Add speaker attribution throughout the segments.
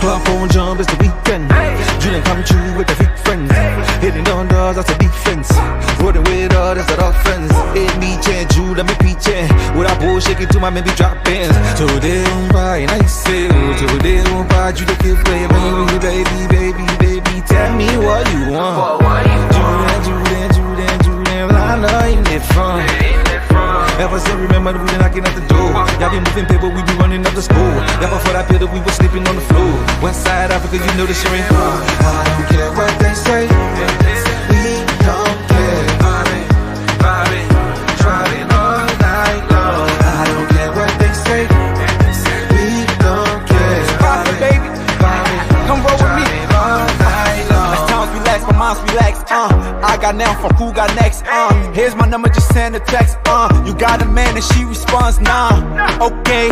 Speaker 1: Club phone jump, it's the weekend. Dream come true with the freak friends. Hitting down doors, that's a defense. Rolling with all, that's an offense. Hit me, chain, Jude, let me preaching. With a bull shaking to my maybe drop pins. Today on buy, nice sale. Today on buy, you the kid play, baby. Tell me what you want. Jude, I know you need fun. Ever since remember we been knocking at the door. Y'all been moving paper, we be running up the school. Y'all before that pillar, we was sleeping on the floor. West side Africa, you know the shit ain't hard. I don't care what they say. We don't care. Vibing, driving all night long. I don't care what they say. We don't care. Vibing, baby, come roll with me. All night long. As times relax, my mind's relaxed. I got now from who got next. Here's my number, just send a text. You got a man and she responds, nah. Okay,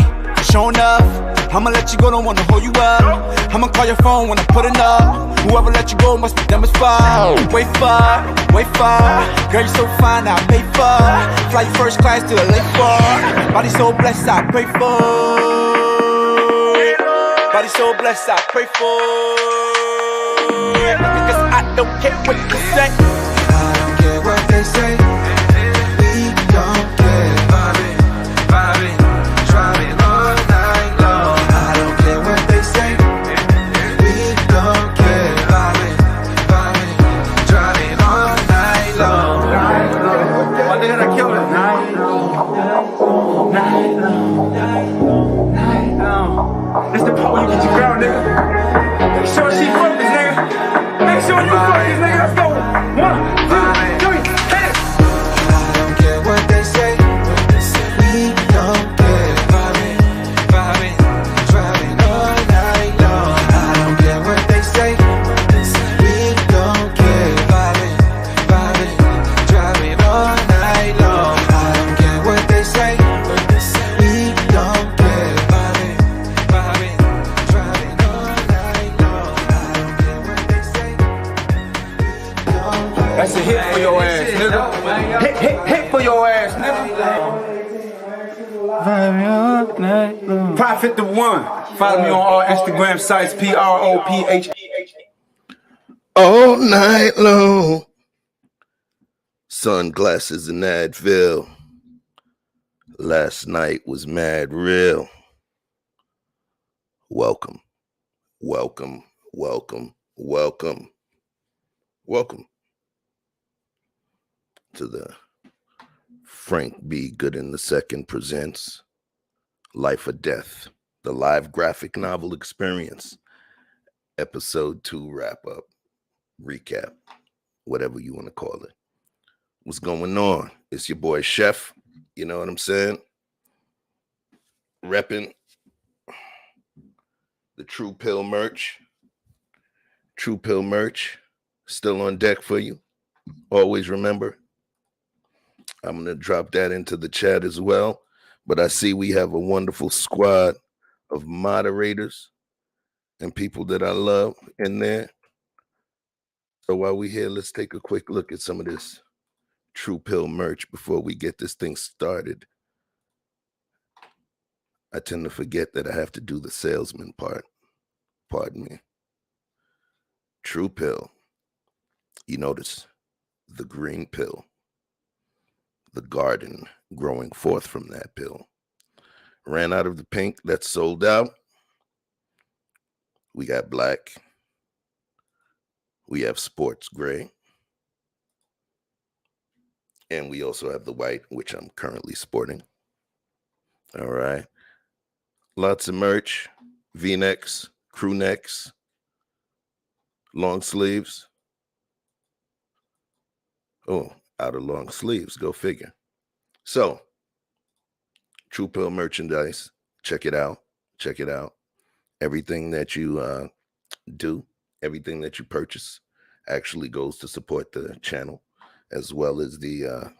Speaker 1: sure enough, I'ma let you go, don't wanna hold you up. I'ma call your phone when I put it up. Whoever let you go must be them as far. Wait for, girl you so fine, I pay for. Fly you first class to LA for. Body so blessed, I pray for. Body so blessed, I pray for. Because I don't care what you say.
Speaker 2: I don't care what they say. We don't care. Vibing, driving all night long. I don't care what they say. We don't care. Vibing, driving all night long.
Speaker 3: My nigga, I killed it. Night long. This the part where you get your girl, nigga. Make sure she focus, nigga. Make sure you focus, nigga. Let's go. 1, 2, 3, hit it.
Speaker 2: I don't care what they say. We don't care. Vibing, driving all night long. I don't care what they say. We don't care. Vibing, driving all night long. I don't care what they say. We don't care. Vibing, driving all night long. I don't care what they say. We don't care.
Speaker 3: That's a hit for your ass, nigga. Hit for your ass, nigga. Prophet the One. Follow me on all Instagram sites, PROPH.
Speaker 4: All night long. Sunglasses in Advil. Last night was mad real. Welcome to the Frank B. Gooden II presents Life or Death, the live graphic novel experience, episode 2 wrap-up, recap, whatever you want to call it. What's going on? It's your boy Chef, you know what I'm saying? Repping the True Pill merch. True Pill merch, still on deck for you. Always remember, I'm going to drop that into the chat as well. But I see we have a wonderful squad of moderators and people that I love in there. So while we're here, let's take a quick look at some of this True Pill merch before we get this thing started. I tend to forget that I have to do the salesman part. Pardon me. True Pill. You notice the green pill. The garden growing forth from that pill. Ran out of the pink, that's sold out. We got black. We have sports gray. And we also have the white, which I'm currently sporting. All right. Lots of merch, V-necks, crew necks, long sleeves. Oh, out of long sleeves, go figure. So, True Pill merchandise, check it out. Everything that you do, everything that you purchase actually goes to support the channel, as well as the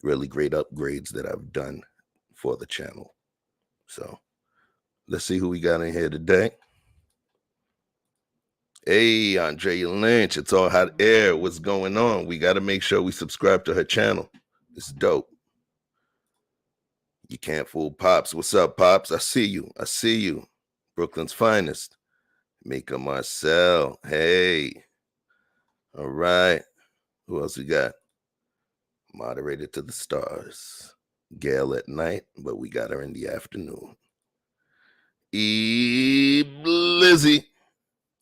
Speaker 4: really great upgrades that I've done for the channel. So, let's see who we got in here today. Hey, Andrea Lynch, it's all hot air. What's going on? We got to make sure we subscribe to her channel. It's dope. You can't fool Pops. What's up, Pops? I see you. Brooklyn's finest. Mika Marcel. Hey. All right. Who else we got? Moderated to the stars. Gail at night, but we got her in the afternoon. Blizzy.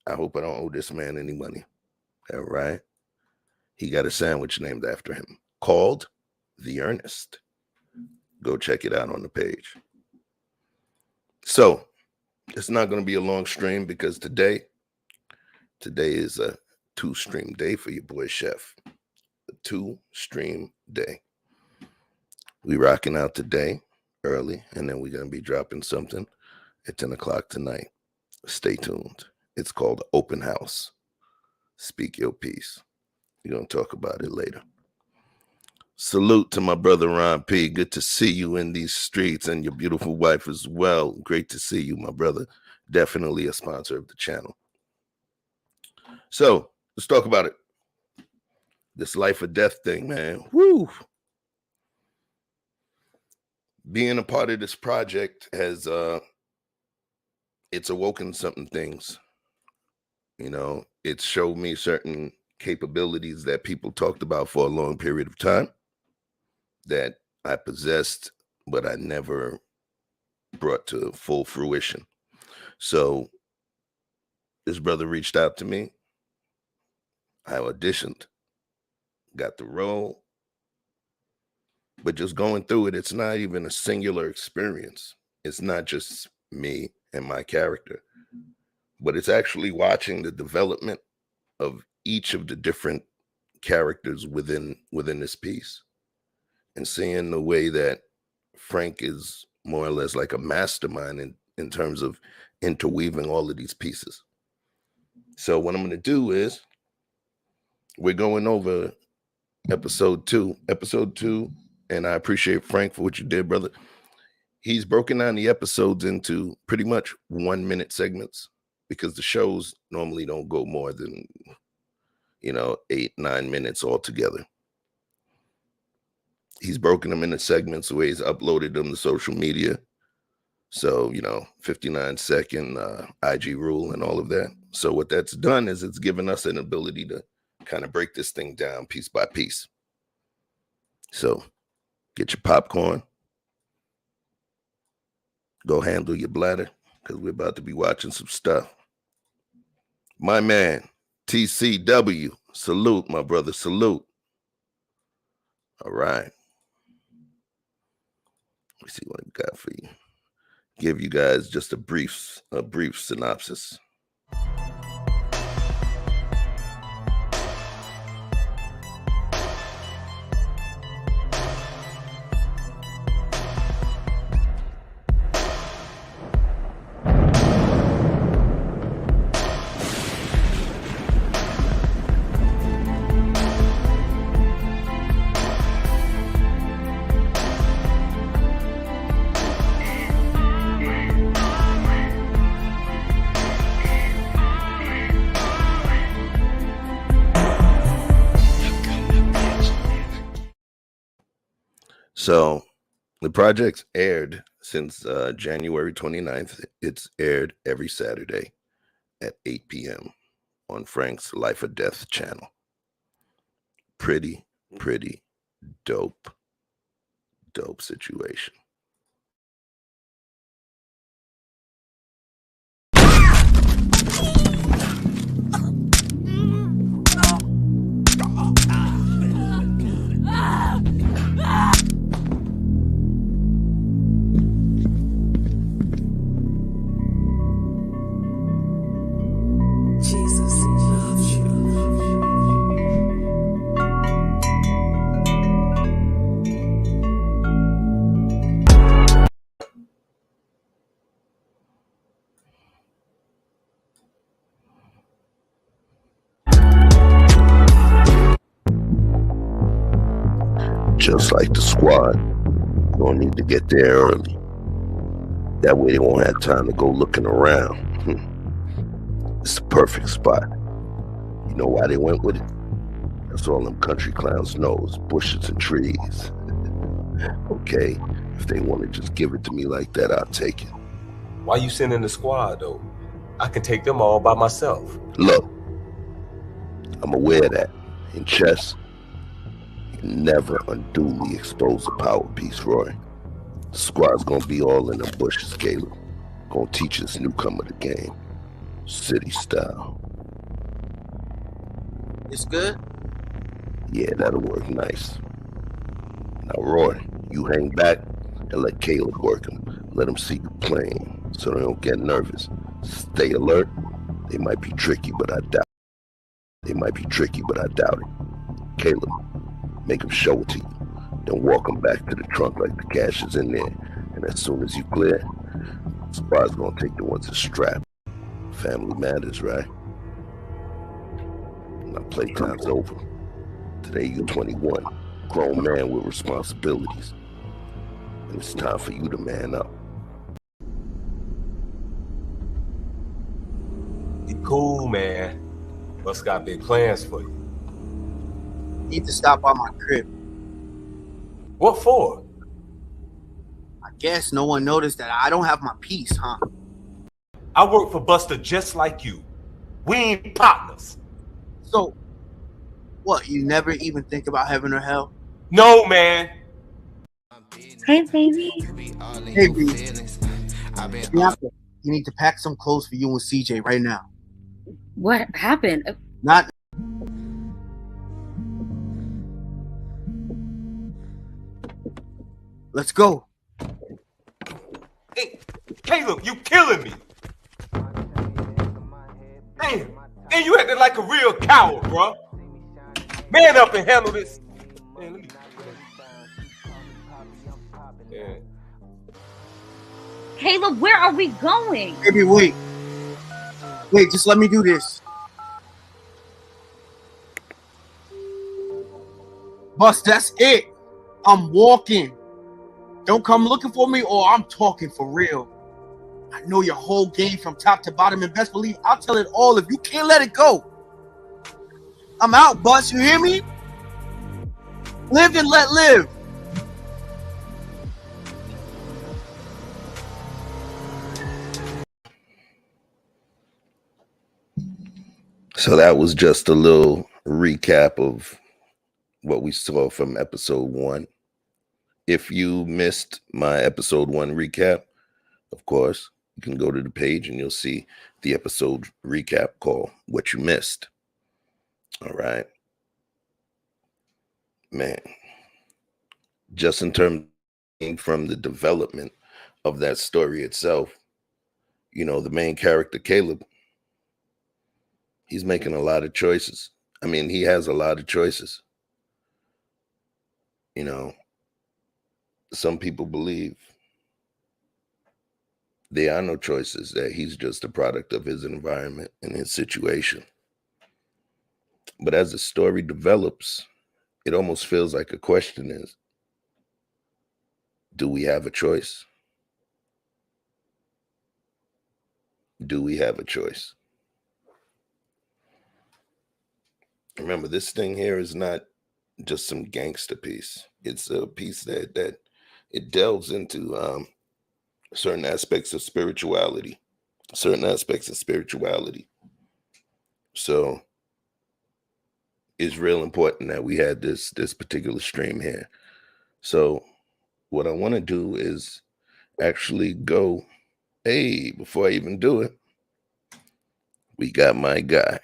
Speaker 4: I hope I don't owe this man any money. All right. He got a sandwich named after him called The Ernest. Go check it out on the page. So it's not going to be a long stream because today is a 2-stream day for your boy Chef. A 2-stream day. We rocking out today early, and then we're going to be dropping something at 10 o'clock tonight. Stay tuned. It's called Open House. Speak your piece. We're going to talk about it later. Salute to my brother Ron P. Good to see you in these streets, and your beautiful wife as well. Great to see you, my brother. Definitely a sponsor of the channel. So let's talk about it. This life or death thing, man. Woo! Being a part of this project has it's awoken certain things. You know, it's showed me certain capabilities that people talked about for a long period of time that I possessed, but I never brought to full fruition. So this brother reached out to me. I auditioned, got the role. But just going through it, it's not even a singular experience. It's not just me and my character, but it's actually watching the development of each of the different characters within this piece and seeing the way that Frank is more or less like a mastermind in terms of interweaving all of these pieces. So what I'm going to do is we're going over episode 2. And I appreciate Frank for what you did, brother. He's broken down the episodes into pretty much 1-minute segments because the shows normally don't go more than, 8-9 minutes altogether. He's broken them into segments the way he's uploaded them to social media. So, 59-second IG rule and all of that. So what that's done is it's given us an ability to kind of break this thing down piece by piece. So get your popcorn. Go handle your bladder because we're about to be watching some stuff. My man, TCW, salute, my brother, salute. All right. Let's see what I got for you. Give you guys just a brief synopsis. So the project's aired since January 29th. It's aired every Saturday at 8 p.m. on Frank's Life or Death channel. Pretty dope situation. Just like the squad, you're gonna need to get there early. That way they won't have time to go looking around. It's the perfect spot. You know why they went with it? That's all them country clowns know is bushes and trees. Okay, if they want to just give it to me like that, I'll take it.
Speaker 5: Why you sending the squad though? I can take them all by myself.
Speaker 4: Look, I'm aware that in chess, you never unduly expose a power piece, Roy. The squad's gonna be all in the bushes, Caleb. Gonna teach this newcomer the game. City style.
Speaker 6: It's good?
Speaker 4: Yeah, that'll work nice. Now, Roy, you hang back and let Caleb work him. Let him see you playing so they don't get nervous. Stay alert. They might be tricky, but I doubt it. Caleb, make him show it to you. Then walk him back to the trunk like the cash is in there. And as soon as you clear, Spy's gonna take the ones that strap. Family matters, right? Now playtime's over. Today you're 21, grown man with responsibilities. And it's time for you to man up.
Speaker 5: Be cool, man. What's got big plans for you?
Speaker 6: Need to stop by my crib.
Speaker 5: What for?
Speaker 6: I guess no one noticed that I don't have my piece, huh?
Speaker 5: I work for Buster just like you. We ain't partners.
Speaker 6: So, what, you never even think about heaven or hell?
Speaker 5: No, man.
Speaker 7: Hey, baby.
Speaker 6: Hey, B. You need to pack some clothes for you and CJ right now.
Speaker 7: What happened?
Speaker 6: Not. Let's go.
Speaker 5: Hey, Caleb, you killing me. Damn. And you acting like a real coward, bro. Man up and handle this. Man, let me. Yeah.
Speaker 7: Caleb, where are we going?
Speaker 6: Baby, wait. Wait, just let me do this. Bus, that's it. I'm walking. Don't come looking for me or I'm talking for real. I know your whole game from top to bottom and best believe I'll tell it all if you can't let it go. I'm out, Bus. You hear me? Live and let live.
Speaker 4: So that was just a little recap of what we saw from episode 1. If you missed my episode 1 recap, of course, you can go to the page and you'll see the episode recap called What You Missed. All right. Man, just in terms from the development of that story itself, you know, the main character, Caleb, he's making a lot of choices. I mean, he has a lot of choices. You know, some people believe there are no choices, that he's just a product of his environment and his situation. But as the story develops, it almost feels like a question is, do we have a choice? Do we have a choice? Remember, this thing here is not just some gangster piece. It's a piece that it delves into certain aspects of spirituality. So it's real important that we had this particular stream here. So what I want to do is actually go, hey, before I even do it, we got my guy,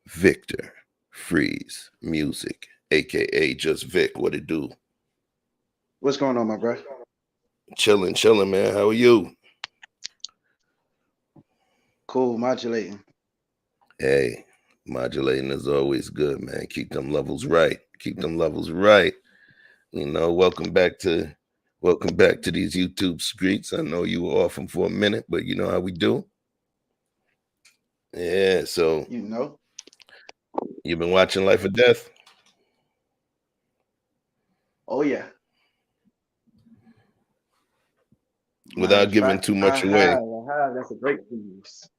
Speaker 4: Victor Freeze Music, aka Just Vic. What it do?
Speaker 8: What's going on, my bro?
Speaker 4: Chilling, man. How are you?
Speaker 8: Cool, modulating.
Speaker 4: Hey, modulating is always good, man. Keep them levels right. You know, welcome back to these YouTube streets. I know you were off them for a minute, but you know how we do. Yeah, so
Speaker 8: You know.
Speaker 4: You've been watching Life or Death?
Speaker 8: Oh yeah.
Speaker 4: Without giving too much away.
Speaker 8: That's a great news.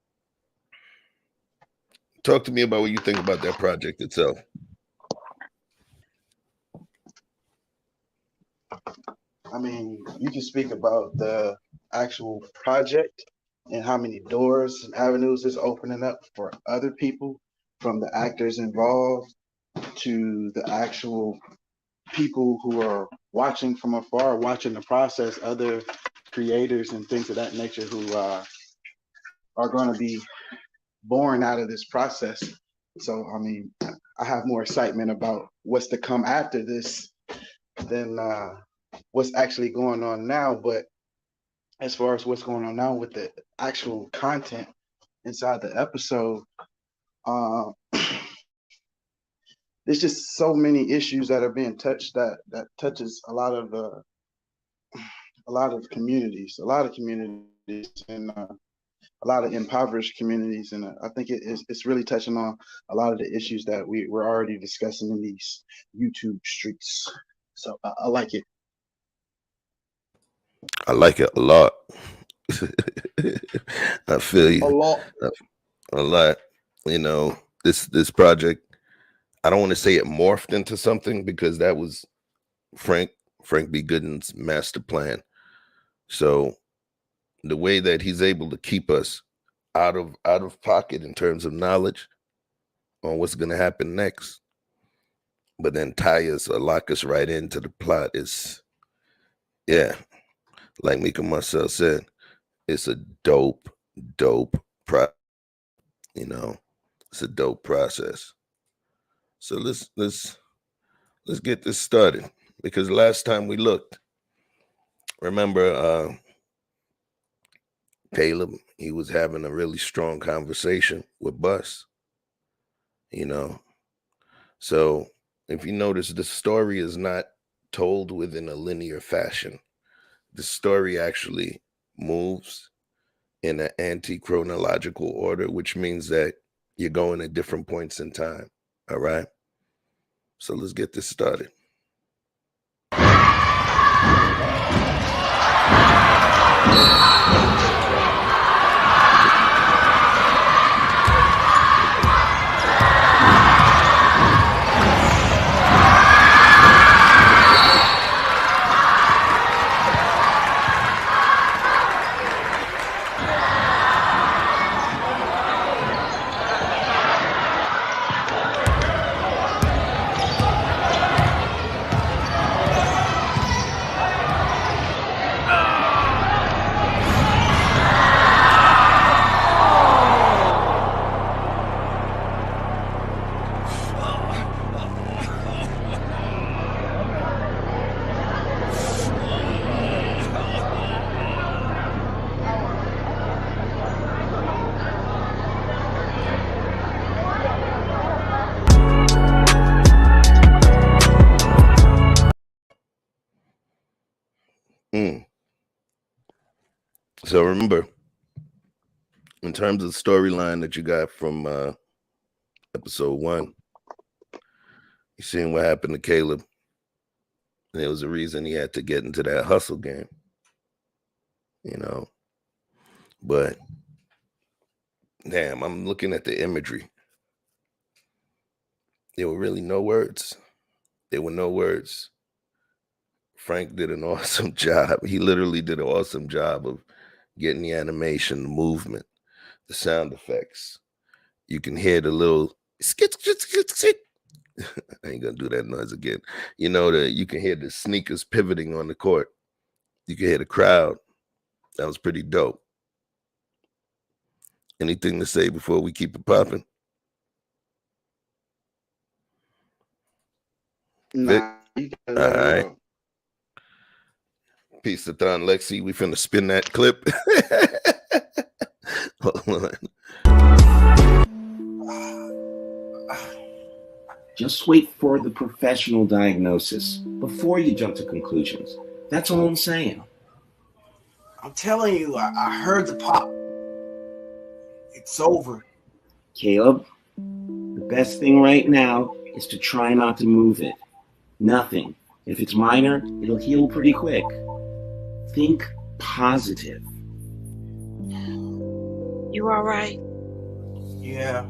Speaker 4: Talk to me about what you think about that project itself.
Speaker 8: I mean, you can speak about the actual project and how many doors and avenues it's opening up for other people, from the actors involved to the actual people who are watching from afar, watching the process, other creators and things of that nature who are going to be born out of this process. So, I mean, I have more excitement about what's to come after this than what's actually going on now. But as far as what's going on now with the actual content inside the episode, uh, there's just so many issues that are being touched that touches a lot of communities, and a lot of impoverished communities, and I think it's really touching on a lot of the issues that we're already discussing in these YouTube streets. So I like it.
Speaker 4: I like it a lot. I feel you
Speaker 6: A lot.
Speaker 4: a lot. You know, this project, I don't want to say it morphed into something, because that was Frank B. Gooden's master plan. So the way that he's able to keep us out of pocket in terms of knowledge on what's going to happen next, but then tie us or lock us right into the plot is, yeah, like Mika Marcel said, it's a dope you know, it's a dope process. So let's get this started, because last time we looked, remember Caleb, he was having a really strong conversation with Bus, you know. So if you notice, the story is not told within a linear fashion. The story actually moves in an anti-chronological order, which means that you're going at different points in time. All right. So let's get this started. So remember, in terms of the storyline that you got from episode 1, you seen what happened to Caleb. And there was a reason he had to get into that hustle game, you know. But damn, I'm looking at the imagery. There were really no words. There were no words. Frank did an awesome job. He literally did an awesome job of getting the animation, the movement, the sound effects. You can hear the little skit. I ain't gonna do that noise again. You know, you can hear the sneakers pivoting on the court. You can hear the crowd. That was pretty dope. Anything to say before we keep it popping?
Speaker 8: Nah, you can
Speaker 4: All
Speaker 8: let it
Speaker 4: right.
Speaker 8: go.
Speaker 4: Peace to Thon Lexi. We finna spin that clip. Hold on.
Speaker 9: Just wait for the professional diagnosis before you jump to conclusions. That's all I'm saying.
Speaker 6: I'm telling you, I heard the pop. It's over.
Speaker 9: Caleb, the best thing right now is to try not to move it. Nothing. If it's minor, it'll heal pretty quick. Think positive.
Speaker 10: You all right?
Speaker 6: Yeah.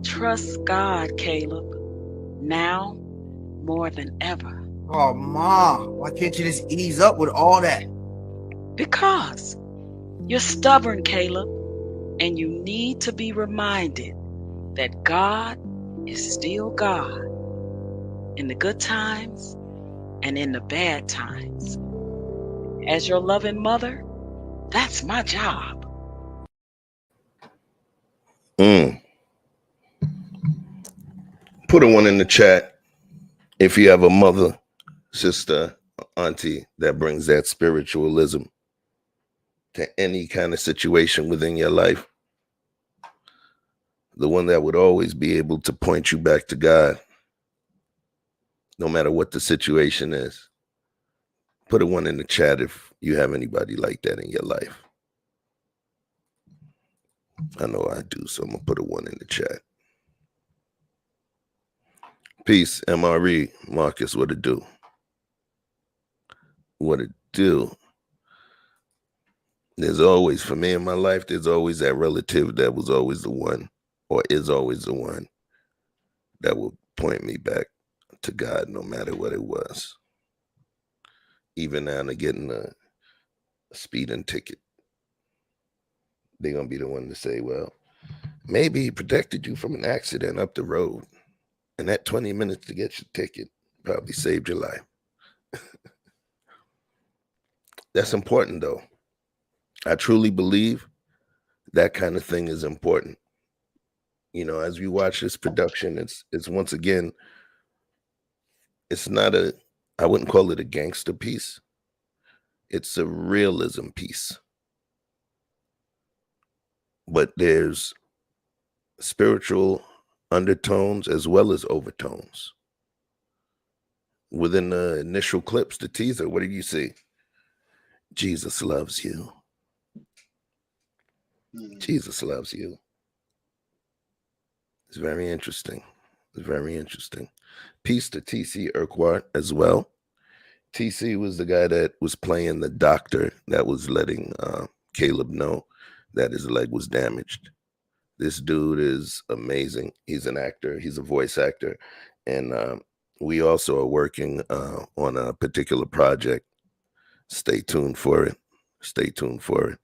Speaker 10: Trust God, Caleb. Now more than ever.
Speaker 6: Oh, Ma, why can't you just ease up with all that?
Speaker 10: Because You're stubborn, Caleb, and you need to be reminded that God is still God in the good times and in the bad times. As your loving mother, that's my job.
Speaker 4: Put a one in the chat if you have a mother, sister, auntie that brings that spiritualism to any kind of situation within your life. The one that would always be able to point you back to God, no matter what the situation is. Put a one in the chat if you have anybody like that in your life. I know I do, so I'm going to put a one in the chat. Peace, MRE, Marcus, what it do? What it do? There's always, for me in my life, there's always that relative that was always the one, or is always the one, that will point me back to God no matter what it was. Even now to getting a speeding ticket, they're going to be the one to say, well, maybe he protected you from an accident up the road. And that 20 minutes to get your ticket probably saved your life. That's important, though. I truly believe that kind of thing is important. You know, as we watch this production, it's once again, it's not I wouldn't call it a gangster piece. It's a realism piece. But there's spiritual undertones as well as overtones. Within the initial clips, the teaser, what did you see? Jesus loves you. Jesus loves you. It's very interesting. It's very interesting. Peace to TC Urquhart as well. TC was the guy that was playing the doctor that was letting Caleb know that his leg was damaged. This dude is amazing. He's an actor. He's a voice actor. And we also are working on a particular project. Stay tuned for it. Stay tuned for it.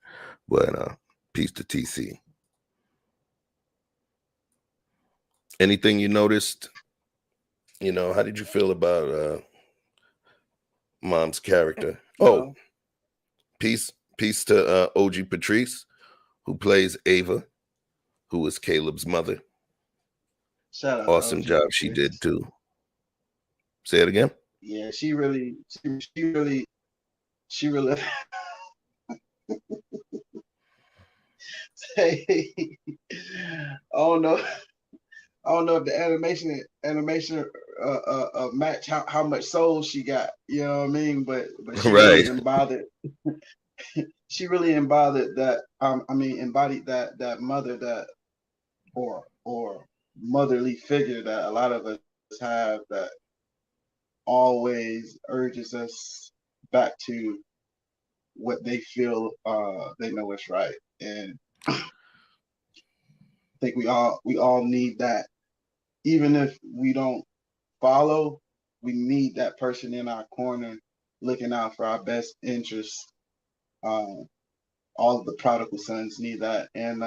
Speaker 4: But peace to TC. Anything you noticed? You know, how did you feel about Mom's character? Oh, peace to OG Patrice, who plays Ava, who was Caleb's mother.
Speaker 8: Shout out.
Speaker 4: Awesome job she did too. Say it again.
Speaker 8: Yeah, she really. I don't know if the animation match how much soul she got. You know what I mean? But she really embodied. She really embodied that. Embodied that mother that or motherly figure that a lot of us have that always urges us back to what they feel they know is right. And I think we all need that. Even if we don't follow, we need that person in our corner looking out for our best interests. All of the prodigal sons need that. And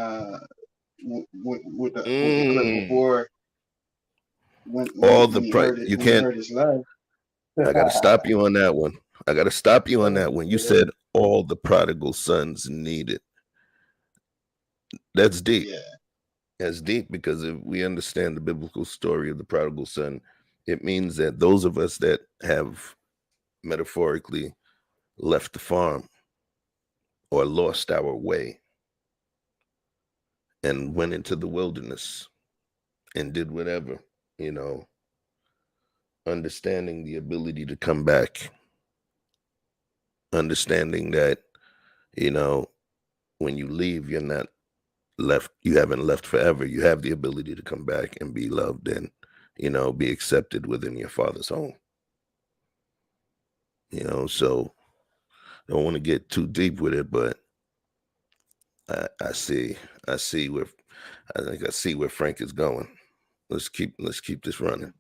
Speaker 8: with the clip before, when he heard his love.
Speaker 4: I got to stop you on that one. You said all the prodigal sons need it. That's deep.
Speaker 8: Yeah.
Speaker 4: That's deep, because if we understand the biblical story of the prodigal son, it means that those of us that have metaphorically left the farm or lost our way and went into the wilderness and did whatever, you know, understanding the ability to come back, understanding that, you know, when you leave, you're not left, you haven't left forever. You have the ability to come back and be loved and, you know, be accepted within your father's home. You know, so I don't want to get too deep with it, but I see where Frank is going. Let's keep this running.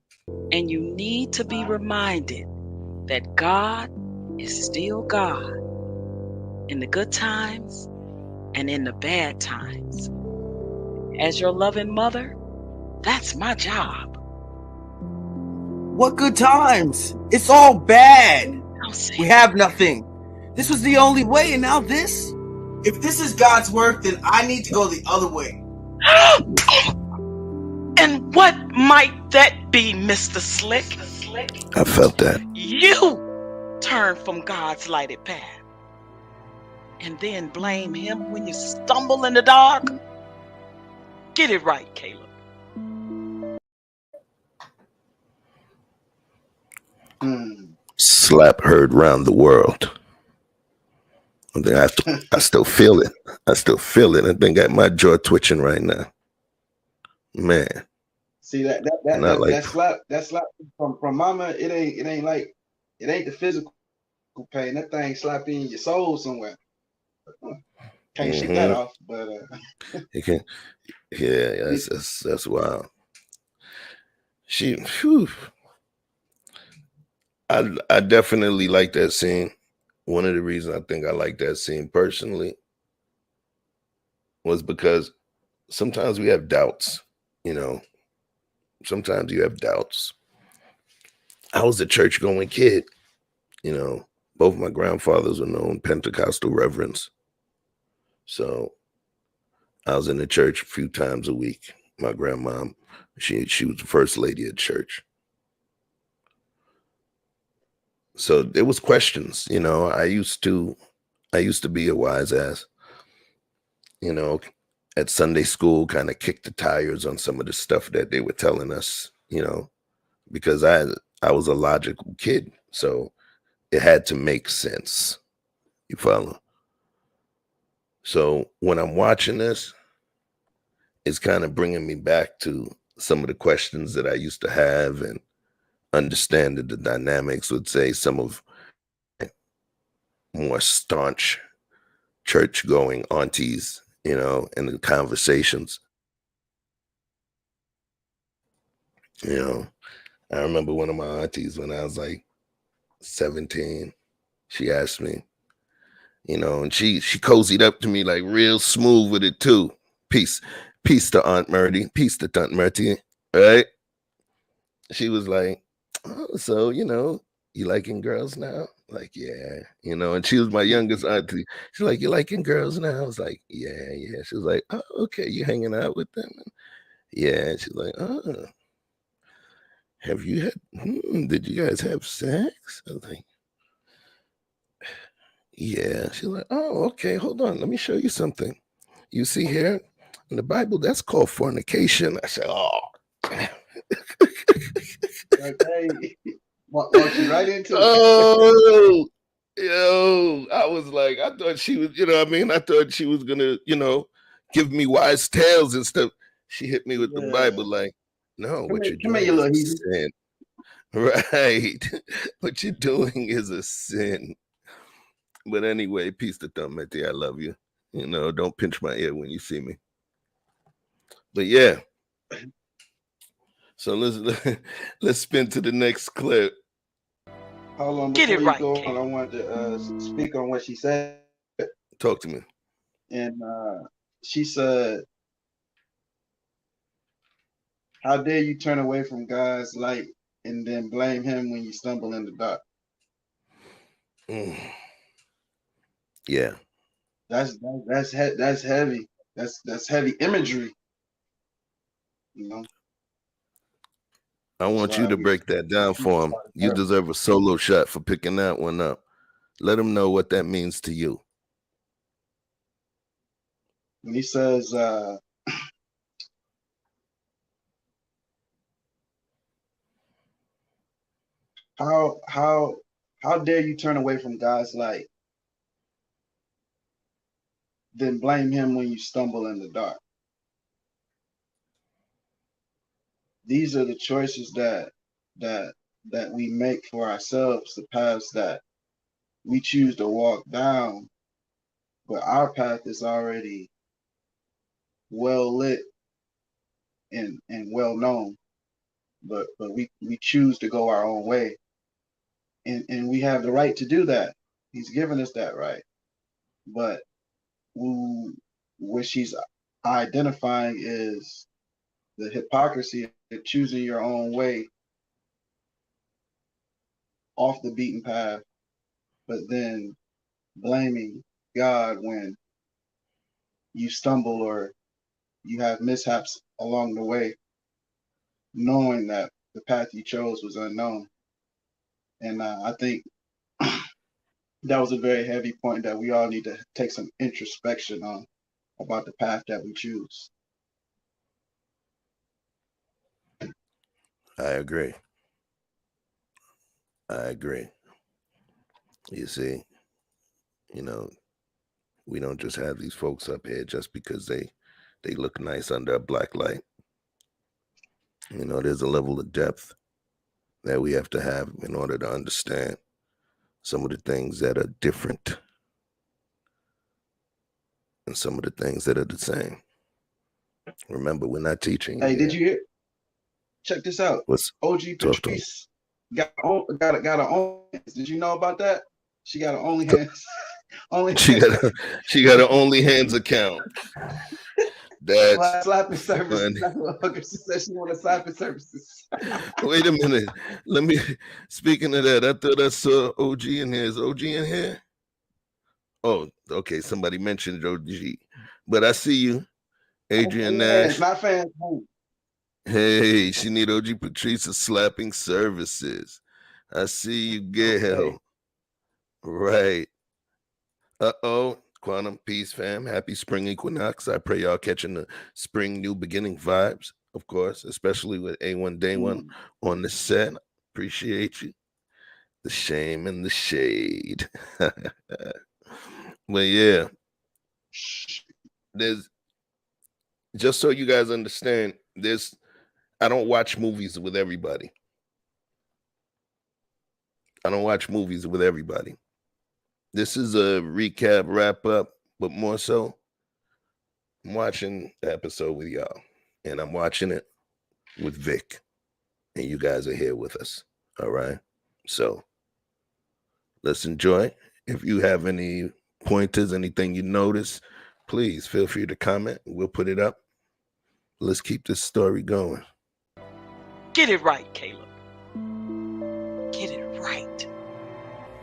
Speaker 10: And you need to be reminded that God is still God in the good times and in the bad times. As your loving mother, that's my job.
Speaker 6: What good times? It's all bad.
Speaker 10: Don't say
Speaker 6: We have nothing. This was the only way, and now this? If this is God's work, then I need to go the other way.
Speaker 10: And what might that be, Mr. Slick?
Speaker 4: I felt that.
Speaker 10: You turn from God's lighted path and then blame him when you stumble in the dark? Get it right, Caleb.
Speaker 4: Slap heard round the world. I think I still feel it. I still feel it. I think I got my jaw twitching right now. Man.
Speaker 8: See that slap from mama, it ain't the physical pain. That thing slap in your soul somewhere. Can't shake that off, but
Speaker 4: you can. Yeah, that's wild. I definitely like that scene. One of the reasons I think I like that scene personally was because sometimes we have doubts, Sometimes you have doubts. I was a church going kid, Both my grandfathers were known Pentecostal reverends. So I was in the church a few times a week. My grandma, she was the first lady at church. So there was questions, I used to be a wise ass, at Sunday school, kind of kick the tires on some of the stuff that they were telling us, because I was a logical kid. So it had to make sense. You follow? So when I'm watching this, it's kind of bringing me back to some of the questions that I used to have and understanding the dynamics with, say, some of more staunch church-going aunties, in the conversations. I remember one of my aunties when I was like 17, she asked me, and she cozied up to me like real smooth with it too. Peace to Aunt Murdy, peace to Aunt Murdy, right? She was like, oh, so, you liking girls now? Like, yeah, and she was my youngest auntie. She's like, you liking girls now? I was like, yeah. She was like, oh, okay, you hanging out with them? Yeah. She's like, oh, have you did you guys have sex? I was like, yeah. She's like, oh, okay, hold on. Let me show you something. You see here in the Bible, that's called fornication. I said, oh.
Speaker 8: okay. Walk you right into it.
Speaker 4: Oh, yo, I was like, I thought she was, I thought she was gonna, give me wise tales and stuff. She hit me with the Bible, like, no, what you're doing is a sin. Right. What you're doing is a sin. But anyway, peace to Thumbetty. I love you. Don't pinch my ear when you see me. But yeah. So let's spin to the next clip.
Speaker 8: Hold on,
Speaker 10: get it right.
Speaker 8: Go on, I wanted to speak on what she said.
Speaker 4: Talk to me.
Speaker 8: And she said, how dare you turn away from God's light and then blame him when you stumble in the dark?
Speaker 4: Yeah.
Speaker 8: That's heavy. That's heavy imagery.
Speaker 4: I want you to break that down for him. You deserve a solo shot for picking that one up. Let him know what that means to you.
Speaker 8: When he says, how dare you turn away from God's light, then blame him when you stumble in the dark? These are the choices that we make for ourselves, the paths that we choose to walk down, but our path is already well lit and well known, but we choose to go our own way, and we have the right to do that. He's given us that right, but what she's identifying is the hypocrisy of choosing your own way off the beaten path, but then blaming God when you stumble or you have mishaps along the way, knowing that the path you chose was unknown. And I think that was a very heavy point that we all need to take some introspection on about the path that we choose.
Speaker 4: I agree. I agree. You see, you know, we don't just have these folks up here just because they look nice under a black light. You know, there's a level of depth that we have to have in order to understand some of the things that are different and some of the things that are the same. Remember, we're not teaching you
Speaker 8: Hey, did
Speaker 4: here.
Speaker 8: you hear? Check this out.
Speaker 4: What's
Speaker 8: OG
Speaker 4: talk to 'em.
Speaker 8: Patrice got her OnlyFans. Did you know about that? She got her OnlyFans.
Speaker 4: She got an OnlyHands account. That's
Speaker 8: slapping services.
Speaker 4: funny.
Speaker 8: She said she wanted slapping services.
Speaker 4: Wait a minute. Let me. Speaking of that, I thought I saw OG in here. Is OG in here? Oh, okay. Somebody mentioned OG, but I see you, Adrian Nash.
Speaker 8: Not fans.
Speaker 4: Hey, she need OG Patricia slapping services. I see you, Gail.
Speaker 8: Okay.
Speaker 4: Right. Quantum peace, fam. Happy spring equinox. I pray y'all catching the spring new beginning vibes, of course, especially with A1 Day One on the set. Appreciate you. The shame and the shade. But yeah, there's, just so you guys understand, I don't watch movies with everybody. I don't watch movies with everybody. This is a recap, wrap up, but more so, I'm watching the episode with y'all, and I'm watching it with Vic, and you guys are here with us. All right. So let's enjoy. If you have any pointers, anything you notice, please feel free to comment. We'll put it up. Let's keep this story going.
Speaker 10: Get it right, Caleb. Get it right.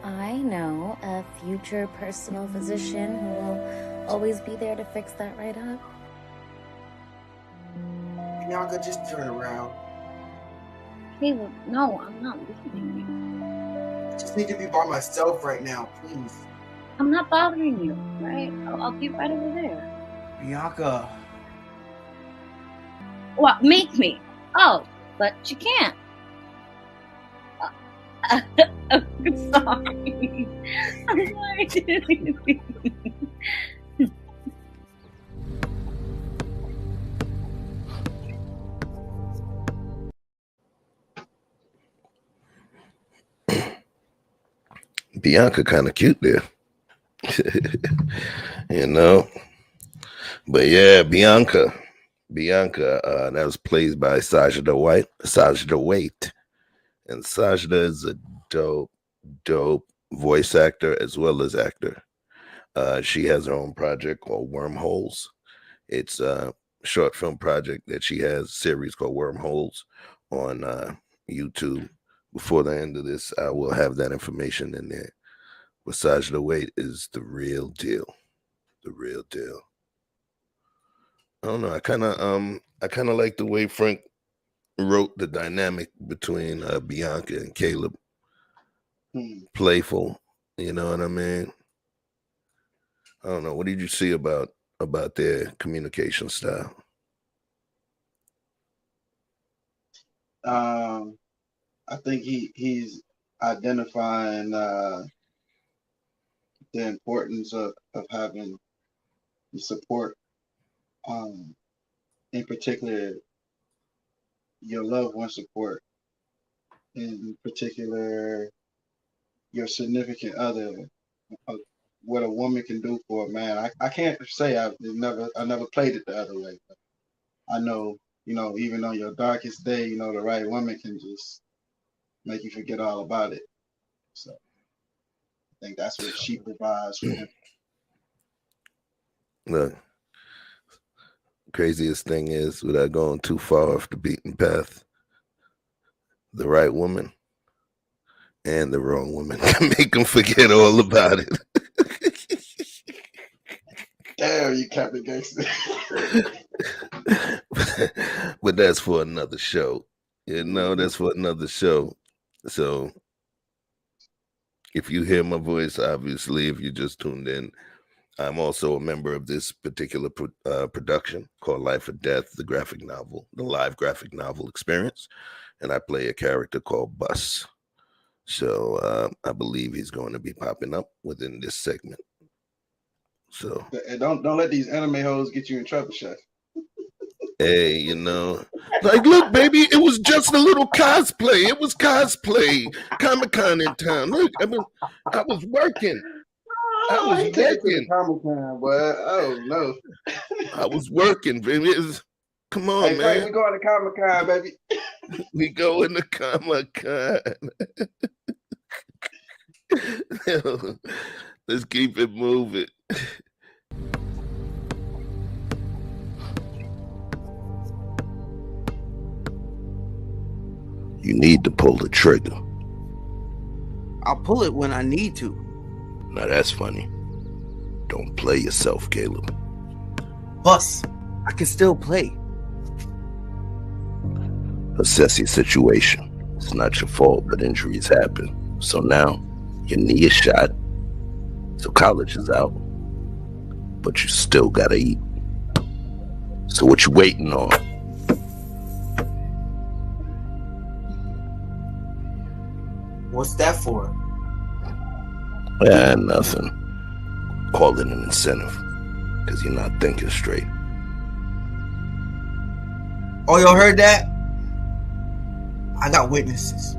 Speaker 11: I know a future personal physician who will always be there to fix that right up.
Speaker 6: Bianca, just turn around.
Speaker 7: Caleb, no, I'm not leaving you.
Speaker 6: I just need to be by myself right now, please.
Speaker 7: I'm not bothering you, right? I'll be right over there.
Speaker 6: Bianca.
Speaker 7: What? Make me? Oh, but you can't. I'm sorry. I'm sorry.
Speaker 4: Bianca kind of cute there. You know? But yeah, Bianca, that was played by Sajda Waite. And Sajda is a dope voice actor as well as actor. She has her own project called Wormholes. It's a short film project that she has, a series called Wormholes on YouTube. Before the end of this, I will have that information in there. But Sajda Waite is the real deal. The real deal. I don't know. I kind of like the way Frank wrote the dynamic between Bianca and Caleb. Playful, you know what I mean? I don't know. What did you see about their communication style?
Speaker 8: I think he's identifying the importance of having the support, in particular your loved one support, in particular your significant other, what a woman can do for a man. I can't say I never played it the other way, but I know, even on your darkest day, the right woman can just make you forget all about it. So I think that's what she provides for him.
Speaker 4: Look, craziest thing is, without going too far off the beaten path, the right woman and the wrong woman can make them forget all about it.
Speaker 8: Damn, you Captain Gangster.
Speaker 4: But that's for another show. That's for another show. So if you hear my voice, obviously, if you just tuned in, I'm also a member of this particular production called Life or Death, the graphic novel, the live graphic novel experience. And I play a character called Bus. So I believe he's going to be popping up within this segment. So
Speaker 8: And don't let these anime hoes get you in trouble, Chef.
Speaker 4: hey, like, look, baby, it was just a little cosplay. It was cosplay. Comic-Con in town. Look, I was working. I was working.
Speaker 8: Comic-Con, boy. Oh no.
Speaker 4: I was working, baby. Come on,
Speaker 8: hey,
Speaker 4: man.
Speaker 8: Frank, we going to Comic-Con, baby.
Speaker 4: We going to Comic-Con. Let's keep it moving. You need to pull the trigger.
Speaker 6: I'll pull it when I need to.
Speaker 4: Now that's funny. Don't play yourself, Caleb.
Speaker 6: Bus, I can still play.
Speaker 4: Assess your situation. It's not your fault, but injuries happen. So now, your knee is shot. So college is out. But you still gotta eat. So what you waiting on?
Speaker 6: What's that for?
Speaker 4: Yeah, nothing. Call it an incentive. Because you're not thinking straight.
Speaker 6: Oh, y'all heard that? I got witnesses.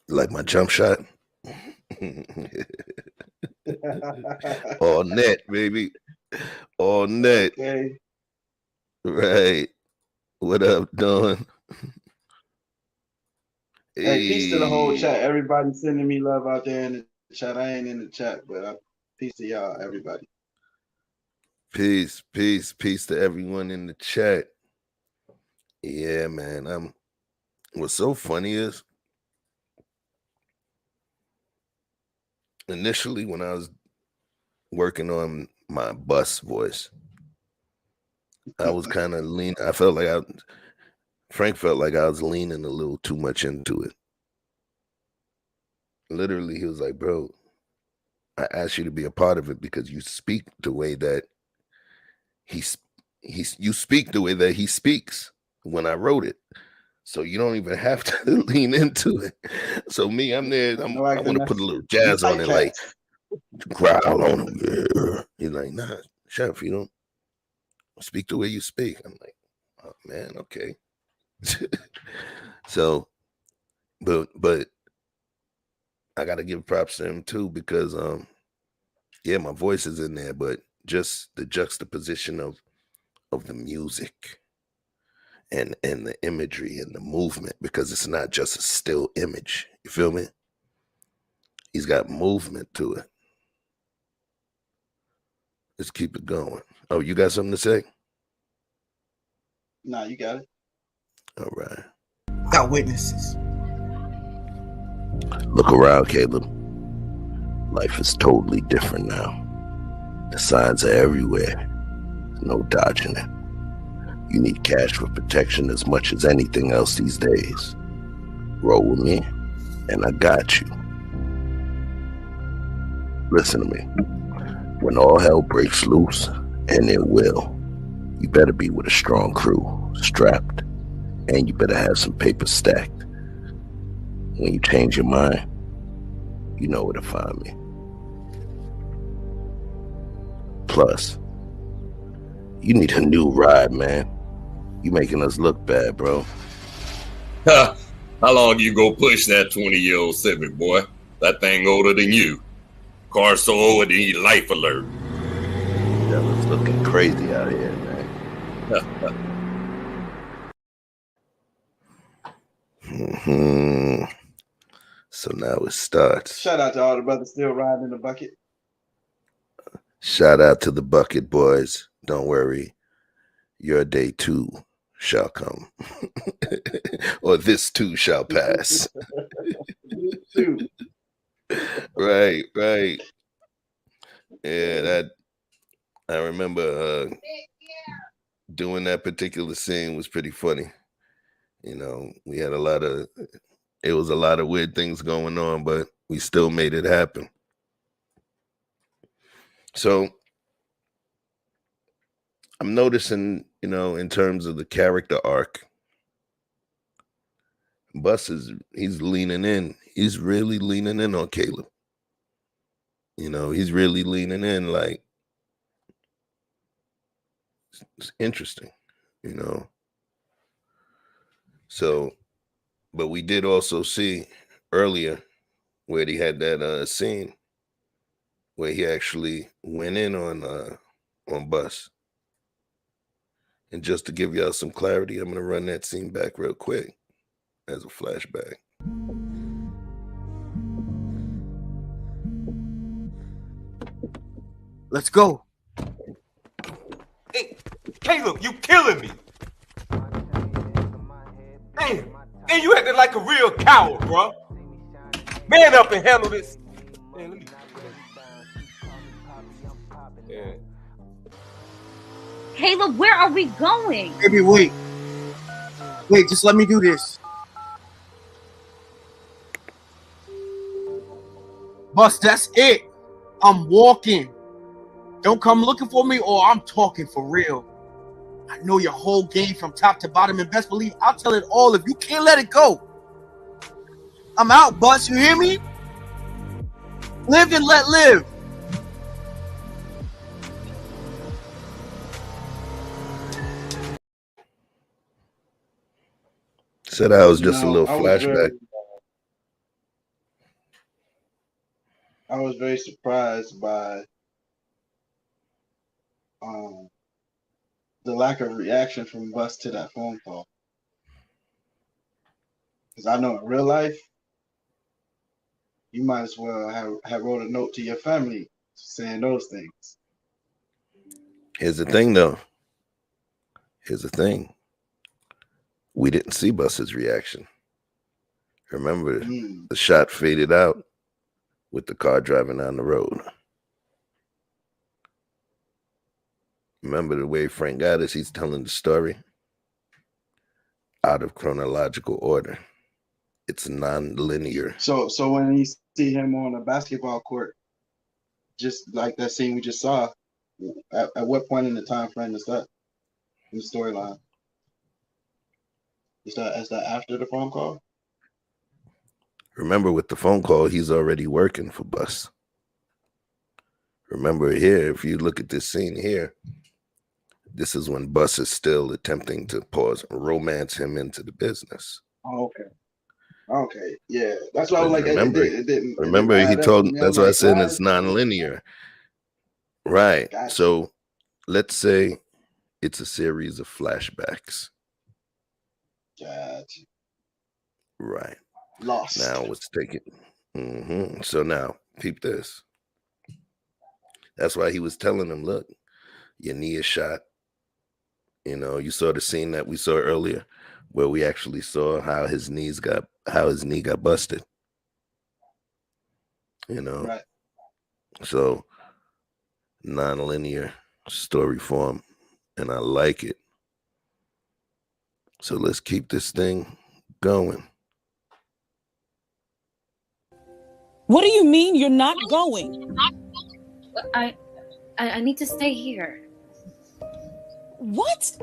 Speaker 4: Like my jump shot? All net, baby. All net.
Speaker 8: Okay.
Speaker 4: Right. What up, Dawn?
Speaker 8: Hey, peace to the whole chat. Everybody sending me love out there in the chat. I ain't in the chat, but peace to y'all, everybody.
Speaker 4: Peace to everyone in the chat. Yeah, man. What's so funny is initially when I was working on my Bus voice, I was kind of leaning. I felt like Frank felt like I was leaning a little too much into it. Literally, he was like, bro, I asked you to be a part of it because you speak the way that you speak the way that he speaks when I wrote it. So you don't even have to lean into it. So me, I'm there. I want to put a little jazz on it, like growl on him. Yeah. He's like, nah, Chef, you don't speak the way you speak. I'm like, oh man, okay. So, but I gotta give props to him too, because yeah, my voice is in there, but just the juxtaposition of the music and the imagery and the movement, because it's not just a still image. You feel me? He's got movement to it. Let's keep it going. Oh, you got something to say?
Speaker 8: Nah, you got it.
Speaker 4: All right.
Speaker 6: Got witnesses.
Speaker 4: Look around, Caleb. Life is totally different now. The signs are everywhere. There's no dodging it. You need cash for protection as much as anything else these days. Roll with me, and I got you. Listen to me. When all hell breaks loose, and it will, you better be with a strong crew, strapped, and you better have some paper stacked. When you change your mind, you know where to find me. Plus, you need a new ride, man. You making us look bad, bro.
Speaker 12: How long you go push that 20-year-old Civic, boy? That thing older than you. Car so old it need life alert.
Speaker 4: That was looking crazy out here, man. So now it starts.
Speaker 8: Shout out to all the brothers still riding in the bucket.
Speaker 4: Shout out to the Bucket Boys. Don't worry, your day too shall come, or this too shall pass. Right. Yeah, that I remember doing that particular scene was pretty funny. You know, we had it was a lot of weird things going on, but we still made it happen. So I'm noticing, in terms of the character arc, he's leaning in. He's really leaning in on Caleb. He's really leaning in, like, it's interesting, So, but we did also see earlier where he had that scene where he actually went in on Bus. And just to give y'all some clarity, I'm going to run that scene back real quick as a flashback.
Speaker 6: Let's go.
Speaker 5: Hey, Caleb, you killing me. Damn. And you acting like a real coward, bro. Man up and handle this. Man, let me... Yeah.
Speaker 7: Caleb, where are we going?
Speaker 6: Baby, wait. Wait, just let me do this. Bus, that's it. I'm walking. Don't come looking for me or I'm talking for real. I know your whole game from top to bottom, and best believe I'll tell it all if you can't let it go. I'm out, Bus. You hear me? Live and let live.
Speaker 4: So that was just a little flashback.
Speaker 8: I was very surprised by the lack of reaction from Bus to that phone call. Because I know in real life, you might as well have wrote a note to your family saying those things.
Speaker 4: Here's the thing, though. We didn't see Bus's reaction. Remember, the shot faded out with the car driving down the road. Remember the way Frank got us? He's telling the story out of chronological order. It's non-linear.
Speaker 8: So when you see him on a basketball court, just like that scene we just saw, at what point in the time frame is that in the storyline? Is that after the phone call?
Speaker 4: Remember, with the phone call, he's already working for Bus. Remember here, if you look at this scene here, this is when Bus is still attempting to romance him into the business.
Speaker 8: Oh, okay, yeah, that's why I was like, it didn't.
Speaker 4: Remember, he told him. That's why I said it's non-linear, right?
Speaker 8: Gotcha.
Speaker 4: So, let's say it's a series of flashbacks.
Speaker 8: Gotcha.
Speaker 4: Right.
Speaker 8: Lost.
Speaker 4: Now it's taking. So now, peep this. That's why he was telling him, look, your knee is shot. You saw the scene that we saw earlier where we actually saw how his knee got busted.
Speaker 8: Right.
Speaker 4: So non-linear story form, and I like it. So let's keep this thing going.
Speaker 13: What do you mean you're not going?
Speaker 7: I need to stay here.
Speaker 13: What?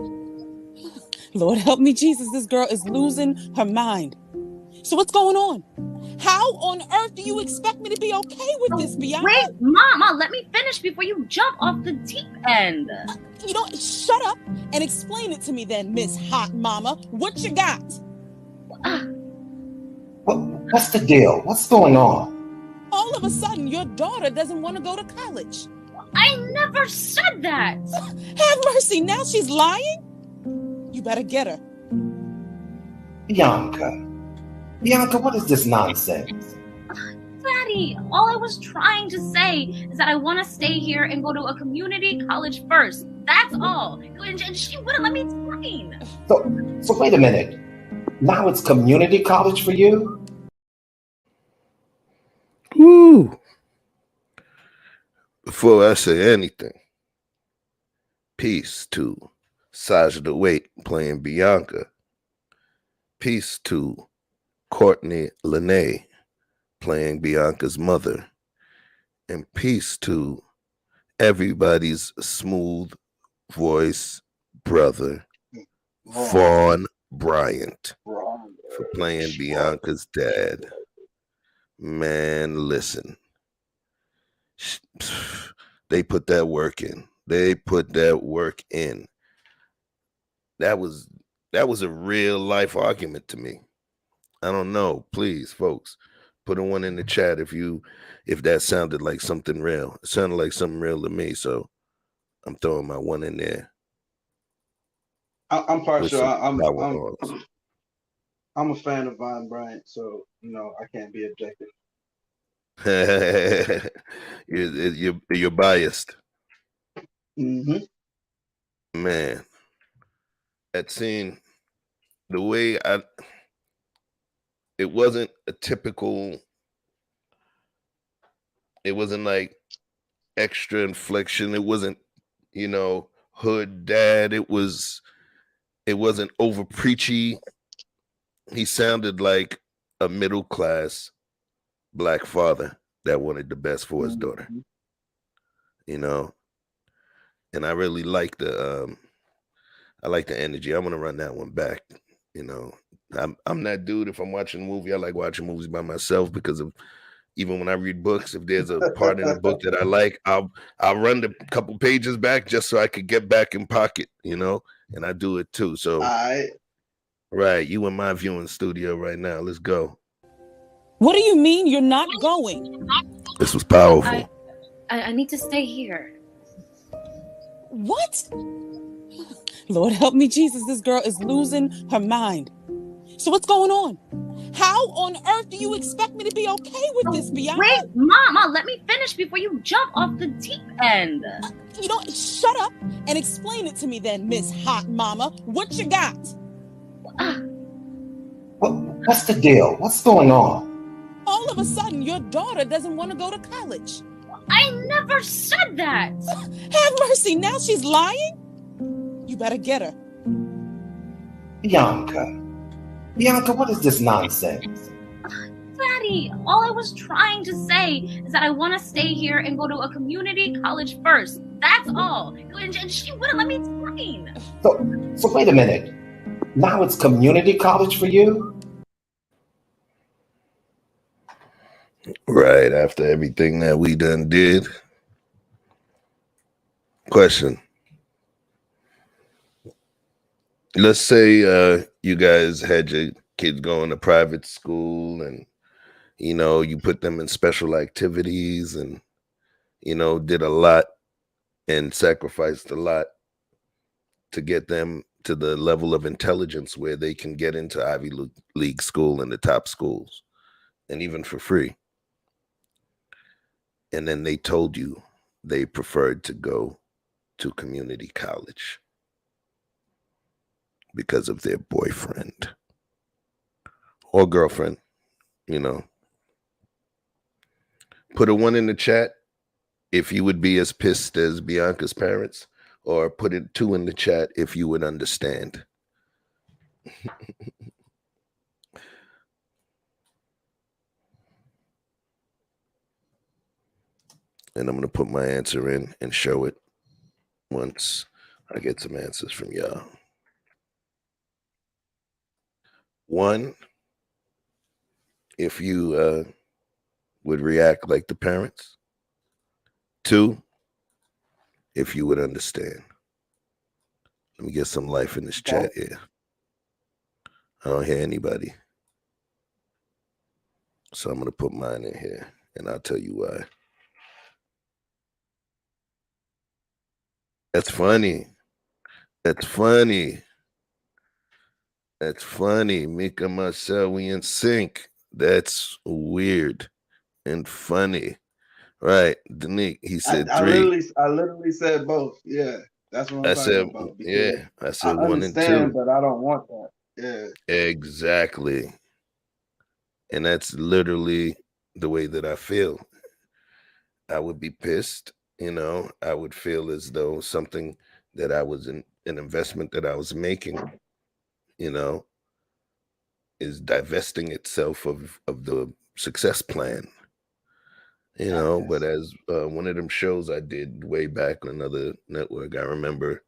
Speaker 13: Lord help me, Jesus, this girl is losing her mind. So what's going on? How on earth do you expect me to be okay with this, Bianca?
Speaker 7: Wait, Mama, let me finish before you jump off the deep end.
Speaker 13: Shut up and explain it to me then, Miss Hot Mama. What you got?
Speaker 14: What's the deal? What's going on?
Speaker 13: All of a sudden, your daughter doesn't want to go to college.
Speaker 7: I never said that.
Speaker 13: Have mercy, now she's lying? You better get her.
Speaker 14: Bianca, what is this nonsense?
Speaker 7: Daddy, Daddy, all I was trying to say is that I want to stay here and go to a community college first. That's all. And she wouldn't let me explain.
Speaker 14: So wait a minute. Now it's community college for you?
Speaker 4: Woo. Before I say anything, peace to Saja the Wait playing Bianca. Peace to Courtney Lene playing Bianca's mother. And peace to everybody's smooth voice brother, Vaughn Bryant, for playing Bianca's dad. Man, listen. They put that work in. That was a real life argument to me. I don't know. Please, folks, put a one in the chat if that sounded like something real. It sounded like something real to me, so I'm throwing my one in there.
Speaker 8: I'm partial.
Speaker 4: I'm
Speaker 8: I'm a fan of Von Bryant, so I can't be objective.
Speaker 4: you're biased.
Speaker 8: Mm-hmm.
Speaker 4: Man, that scene, the way it wasn't a typical. It wasn't like extra inflection. It wasn't, hood dad. It wasn't over preachy. He sounded like a middle class black father that wanted the best for his daughter. And I really like the energy. I'm gonna run that one back. I'm that dude. If I'm watching a movie, I like watching movies by myself because of even when I read books, if there's a part in the book that I like, I'll run the couple pages back just so I could get back in pocket, and I do it too. So, right, you in my viewing studio right now. Let's go.
Speaker 13: What do you mean you're not going?
Speaker 4: This was powerful.
Speaker 7: I need to stay here.
Speaker 13: What? Lord help me, Jesus, this girl is losing her mind. So what's going on? How on earth do you expect me to be okay with this, Bianca?
Speaker 7: Wait, Mama, let me finish before you jump off the deep end.
Speaker 13: Shut up and explain it to me then, Miss Hot Mama. What you got?
Speaker 14: What's the deal? What's going on?
Speaker 13: All of a sudden, your daughter doesn't want to go to college.
Speaker 7: I never said that.
Speaker 13: Have mercy, now she's lying? You better get her.
Speaker 14: Bianca, what is this nonsense?
Speaker 7: Daddy, all I was trying to say is that I want to stay here and go to a community college first. That's all. And she wouldn't let me explain.
Speaker 14: So wait a minute. Now it's community college for you?
Speaker 4: Right, after everything that we done did. Question. Let's say you guys had your kids going to private school and, you put them in special activities and, did a lot and sacrificed a lot to get them to the level of intelligence where they can get into Ivy League school and the top schools, and even for free. And then they told you they preferred to go to community college because of their boyfriend or girlfriend, Put a one in the chat if you would be as pissed as Bianca's parents, or put a two in the chat if you would understand. And I'm going to put my answer in and show it once I get some answers from y'all. 1, if you would react like the parents. 2, if you would understand. Let me get some life in this chat here. I don't hear anybody. So I'm going to put mine in here, and I'll tell you why. That's funny. That's funny. That's funny. Mika Marcel, we in sync. That's weird. and funny. Right. Danique, he said
Speaker 8: I
Speaker 4: 3.
Speaker 8: literally said both. Yeah, that's what I'm
Speaker 4: I
Speaker 8: talking
Speaker 4: said,
Speaker 8: about because
Speaker 4: yeah. I
Speaker 8: I
Speaker 4: said 1 and
Speaker 8: understand,
Speaker 4: 2.
Speaker 8: but I don't want that. Yeah.
Speaker 4: Exactly. And that's literally the way that I feel. I would be pissed, I would feel as though something that I was in an investment that I was making, you know, is divesting itself of the success plan, but
Speaker 8: Yes.
Speaker 4: as one of them shows I did way back on another network, I remember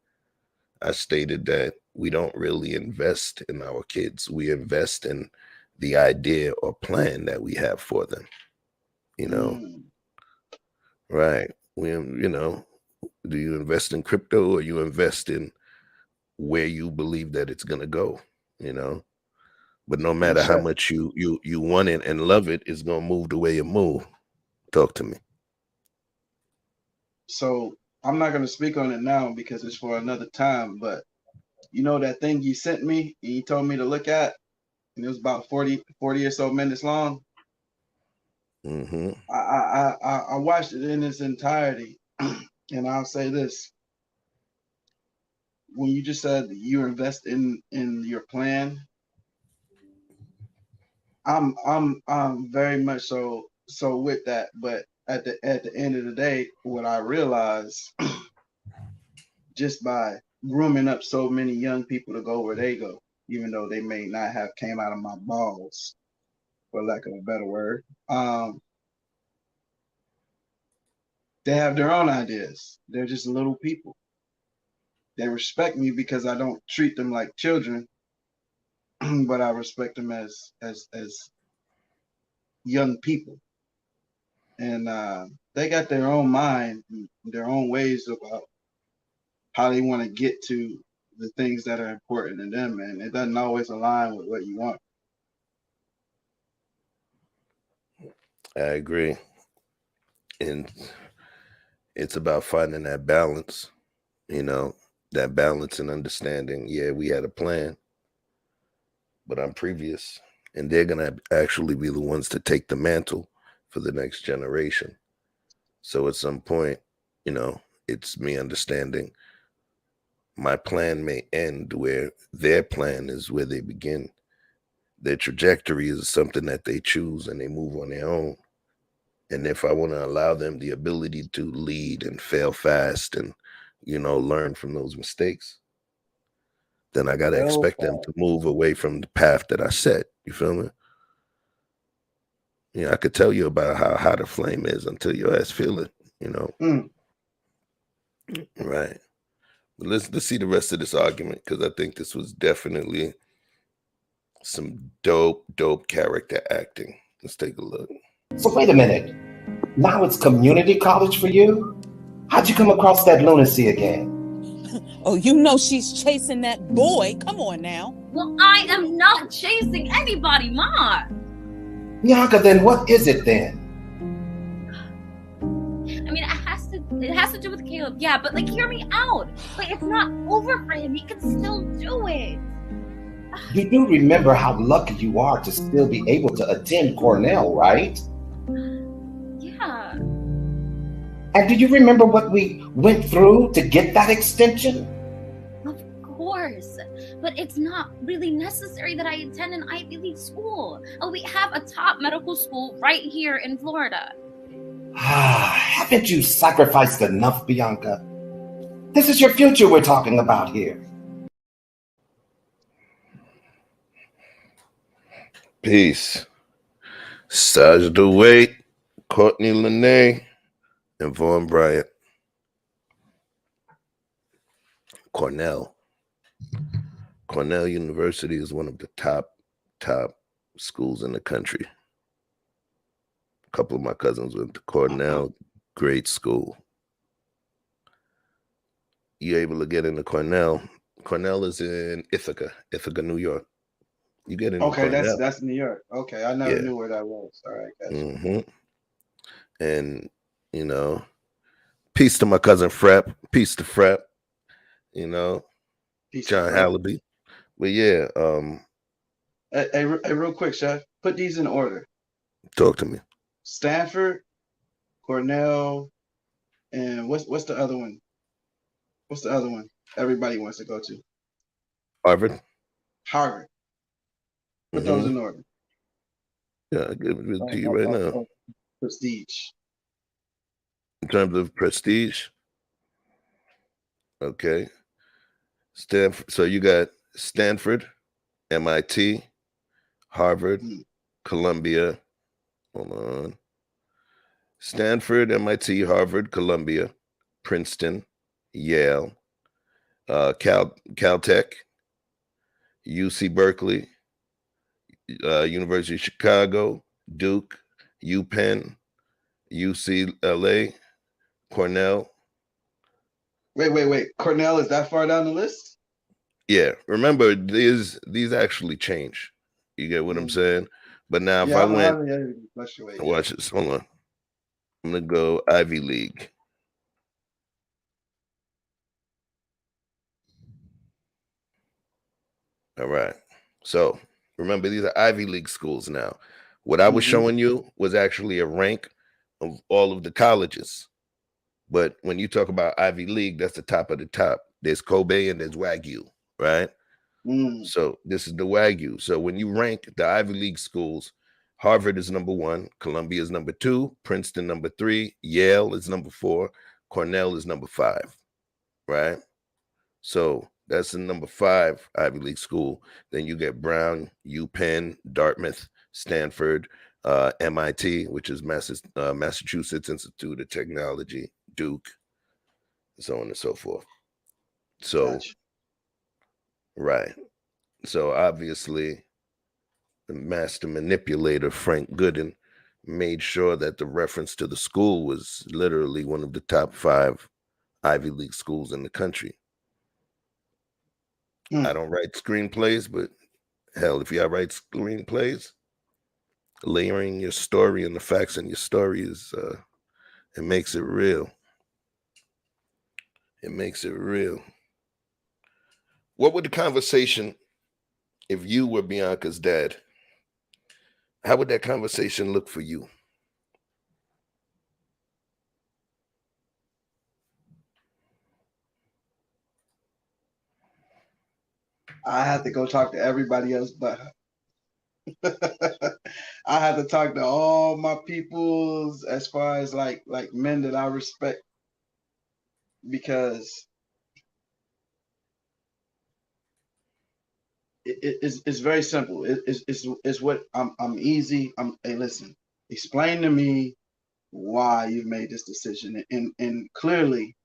Speaker 4: I stated that we don't really invest in our kids. We invest in the idea or plan that we have for them, you know,
Speaker 8: Mm.
Speaker 4: right? Do you invest in crypto or you invest in where you believe that it's going to go, you know? But no
Speaker 8: And
Speaker 4: matter how
Speaker 8: Chef,
Speaker 4: much you want it and love it, it's going to move the way it move. Talk to me.
Speaker 8: so I'm not gonna speak on it now because it's for another time. But you know that thing you sent me and you told me to look at, and it was about 40 or so minutes long.
Speaker 4: Mm-hmm.
Speaker 8: I watched it in its entirety, and I'll say this: when you just said you invest in your plan, I'm very much so with that. But at the end of the day, what I realized just by grooming up so many young people to go where they go, even though they may not have came out of my balls, for lack of a better word, they have their own ideas. They're just little people. They respect me because I don't treat them like children, but I respect them as young people, and they got their own mind, their own ways about how they want to get to the things that are important to them, and it doesn't always align with what you want.
Speaker 4: I agree. And it's about finding that balance, you know, that balance and understanding. Yeah, we had a plan, but I'm previous, and they're going to actually be the ones to take the mantle for the next generation. So at some point, it's me understanding my plan may end where their plan is where they begin. Their trajectory is something that they choose and they move on their own. And if I want to allow them the ability to lead and fail fast and, learn from those mistakes, then I got to
Speaker 8: Well,
Speaker 4: expect them to move away from the path that I set. You feel me? I could tell you about how hot a flame is until your ass feel it,
Speaker 8: mm,
Speaker 4: Right. But let's see the rest of this argument because I think this was definitely some dope character acting. Let's take a look.
Speaker 14: So wait a minute. Now it's community college for you? How'd you come across that lunacy again?
Speaker 13: Oh, you know she's chasing that boy. Come on now.
Speaker 7: Well, I am not chasing anybody, Ma.
Speaker 14: Bianca, then what is it then?
Speaker 7: I mean, it has to do with Caleb, yeah, but hear me out. It's not over for him. He can still do it.
Speaker 14: You do remember how lucky you are to still be able to attend Cornell, right?
Speaker 7: Yeah.
Speaker 14: And do you remember what we went through to get that extension?
Speaker 7: Of course. But it's not really necessary that I attend an Ivy League school. We have a top medical school right here in Florida.
Speaker 14: Haven't you sacrificed enough, Bianca? This is your future we're talking about here.
Speaker 4: Peace. Saj DeWitt, Courtney Lene, and Vaughn Bryant. Cornell University is one of the top schools in the country. A couple of my cousins went to Cornell, great school. You're able to get into Cornell. Cornell is in Ithaca, New York. You get into
Speaker 8: okay,
Speaker 4: Cornell.
Speaker 8: that's New York. Okay, I never knew where that was. All right, gotcha.
Speaker 4: Mm-hmm. And peace to my cousin Frep. Peace to Frep.
Speaker 8: Peace
Speaker 4: John Hallaby. But yeah,
Speaker 8: hey, real quick, Chef, put these in order.
Speaker 4: Talk to me.
Speaker 8: Stanford, Cornell, and what's the other one? What's the other one everybody wants to go to?
Speaker 4: Harvard.
Speaker 8: Harvard. Put those
Speaker 4: Mm-hmm.
Speaker 8: in order.
Speaker 4: Yeah, I'll give it to you right now.
Speaker 8: Prestige.
Speaker 4: In terms of prestige, okay. Stanford. So you got Stanford, MIT, Harvard, Columbia. Hold on. Stanford, MIT, Harvard, Columbia, Princeton, Yale, Caltech, UC Berkeley, University of Chicago, Duke, UPenn, UCLA, Cornell.
Speaker 8: Wait. Cornell is that far down the list?
Speaker 4: Yeah, remember these actually change. You get what I'm saying? But now if I went, watch this. Hold on. I'm gonna go Ivy League. All right. So remember, these are Ivy League schools now. What I was showing you was actually a rank of all of the colleges. But when you talk about Ivy League, that's the top of the top. There's Kobe and there's Wagyu, right? So this is the Wagyu. So when you rank the Ivy League schools, Harvard is number 1, Columbia is number 2, Princeton number 3, Yale is number 4, Cornell is number 5, right? So that's the number 5 Ivy League school. Then you get Brown, UPenn, Dartmouth, Stanford, MIT, which is Massachusetts Institute of Technology, Duke, so on and so forth. So, right. So obviously, the master manipulator, Frank Gooden, made sure that the reference to the school was literally one of the top 5 Ivy League schools in the country. I don't write screenplays, but hell, if you write screenplays, layering your story and the facts in your story is it makes it real. It makes it real. What would the conversation, if you were Bianca's dad, how would that conversation look for you?
Speaker 8: I had to go talk to everybody else but her. I had to talk to all my peoples as far as like men that I respect, because it's very simple. It's what I'm easy. Hey, listen, explain to me why you've made this decision, and clearly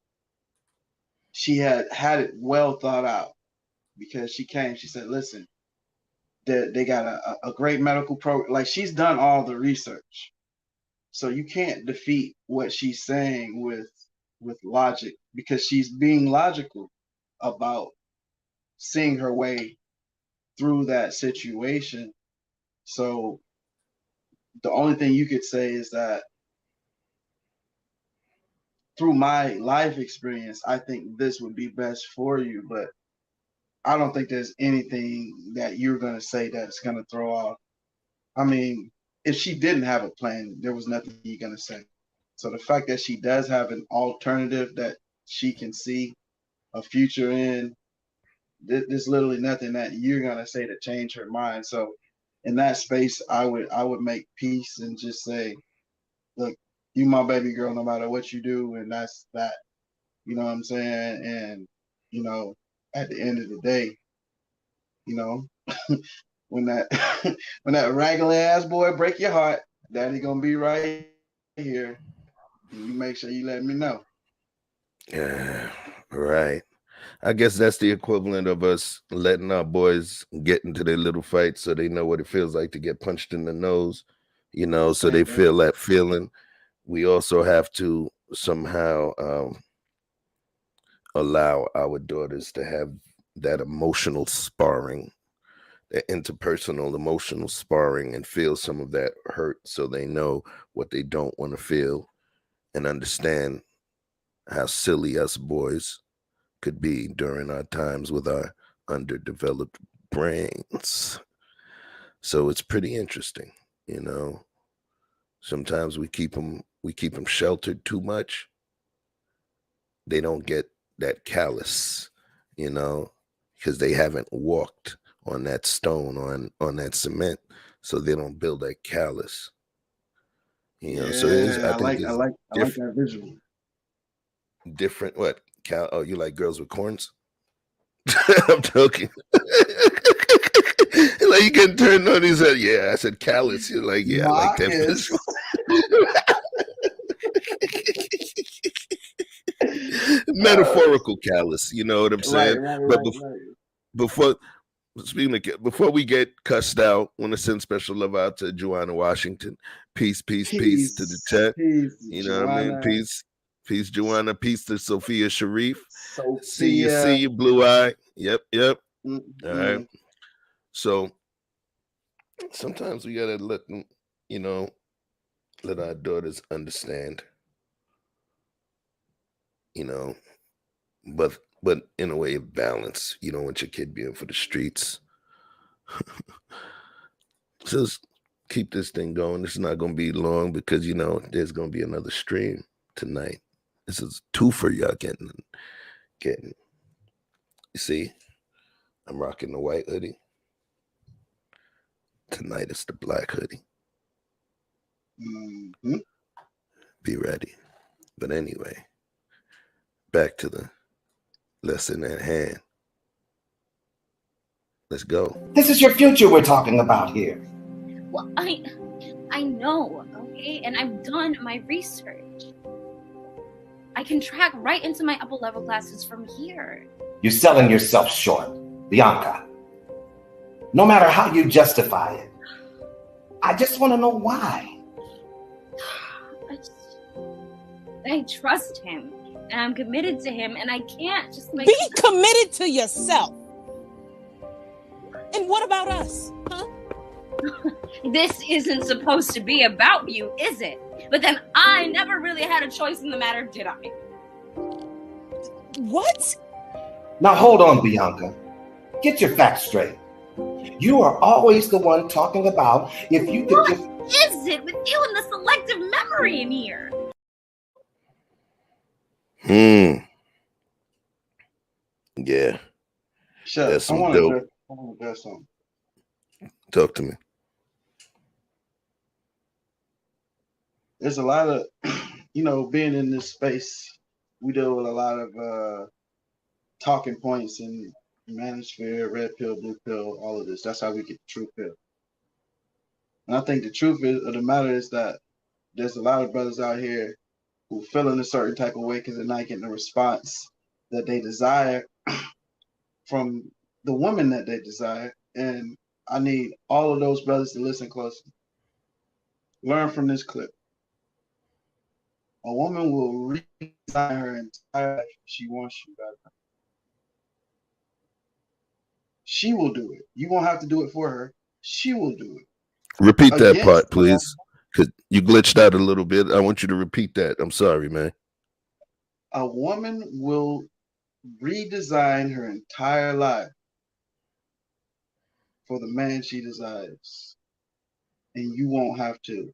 Speaker 8: she had it well thought out, because she said, listen, they got a great medical program. Like, she's done all the research, so you can't defeat what she's saying with logic, because she's being logical about seeing her way through that situation. So the only thing you could say is that through my life experience, I think this would be best for you, but I don't think there's anything that you're going to say that's going to throw off. I mean, if she didn't have a plan, there was nothing you're going to say. So the fact that she does have an alternative that she can see a future in, there's literally nothing that you're going to say to change her mind. So in that space, I would make peace and just say, look, you my baby girl, no matter what you do, and that's that. You know what I'm saying? And at the end of the day, when that when that raggedy ass boy break your heart, daddy gonna be right here. And you make sure you let me know.
Speaker 4: Yeah, right. I guess that's the equivalent of us letting our boys get into their little fights so they know what it feels like to get punched in the nose, so they feel that feeling. We also have to somehow allow our daughters to have that emotional sparring, that interpersonal emotional sparring, and feel some of that hurt so they know what they don't want to feel and understand how silly us boys could be during our times with our underdeveloped brains. So it's pretty interesting. Sometimes we keep them sheltered too much. They don't get that callus, because they haven't walked on that stone, on that cement, so they don't build that callus. So I think
Speaker 8: I like that visual.
Speaker 4: Different what? Oh, you like girls with corns? I'm joking. Like you getting turned on. He said, "Yeah." I said, "Callus." You're like, "Yeah, I like that visual." Metaphorical callus, you know what I'm saying? But before before we get cussed out, want to send special love out to Joanna Washington. Peace to the chat. You know what I mean? Peace, Joanna. Peace to Sophia Sharif. See you, Blue Eye. Yep. All right. So sometimes we gotta let them, let our daughters understand, but in a way of balance. You don't want your kid being for the streets. Just keep this thing going. This is not going to be long because there's going to be another stream tonight. This is two for y'all getting. You see, I'm rocking the white hoodie. Tonight it's the black hoodie.
Speaker 8: Mm-hmm.
Speaker 4: Be ready. But anyway, back to the lesson at hand. Let's go.
Speaker 14: This is your future we're talking about here.
Speaker 7: Well, I know, okay? And I've done my research. I can track right into my upper level classes from here.
Speaker 14: You're selling yourself short, Bianca. No matter how you justify it. I just want to know why.
Speaker 7: I trust him, and I'm committed to him, and I can't just
Speaker 13: Be committed to yourself. And what about us, huh?
Speaker 7: This isn't supposed to be about you, is it? But then I never really had a choice in the matter, did I?
Speaker 13: What?
Speaker 14: Now hold on, Bianca. Get your facts straight. You are always the one talking about if you could just...
Speaker 7: What is it with you and the selective memory in here?
Speaker 4: Yeah.
Speaker 8: That's some dope. I want to address something.
Speaker 4: Talk to me.
Speaker 8: There's a lot of, being in this space, we deal with a lot of talking points in manosphere, red pill, blue pill, all of this. That's how we get the true pill. And I think the truth of the matter is that there's a lot of brothers out here who feel in a certain type of way because they're not getting the response that they desire from the woman that they desire. And I need all of those brothers to listen closely. Learn from this clip. A woman will redesign her entire life if she wants you better. She will do it. You won't have to do it for her. She will do it.
Speaker 4: Repeat that part, please. Because you glitched out a little bit. I want you to repeat that. I'm sorry, man.
Speaker 8: A woman will redesign her entire life for the man she desires. And you won't have to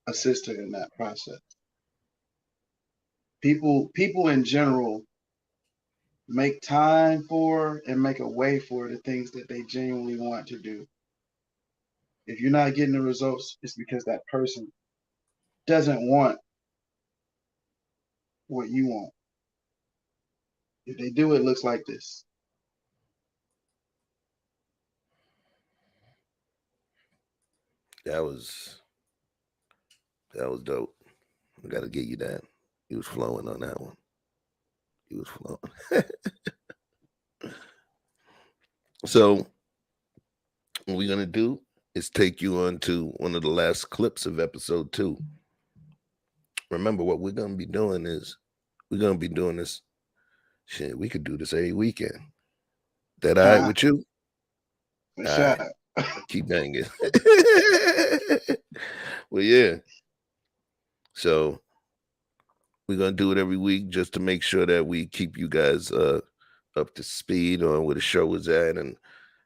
Speaker 8: assist her in that process. People in general make time for and make a way for the things that they genuinely want to do. If you're not getting the results, it's because that person doesn't want what you want. If they do, it looks like this.
Speaker 4: That was dope. I gotta get you that. He was flowing on that one. He was flowing. So what we're gonna do is take you on to one of the last clips of episode 2. Remember, what we're gonna be doing is this. Shit, we could do this every weekend. That all right with you?
Speaker 8: For sure.
Speaker 4: Right. Keep banging. Well, yeah. So we're gonna do it every week just to make sure that we keep you guys up to speed on where the show is at, and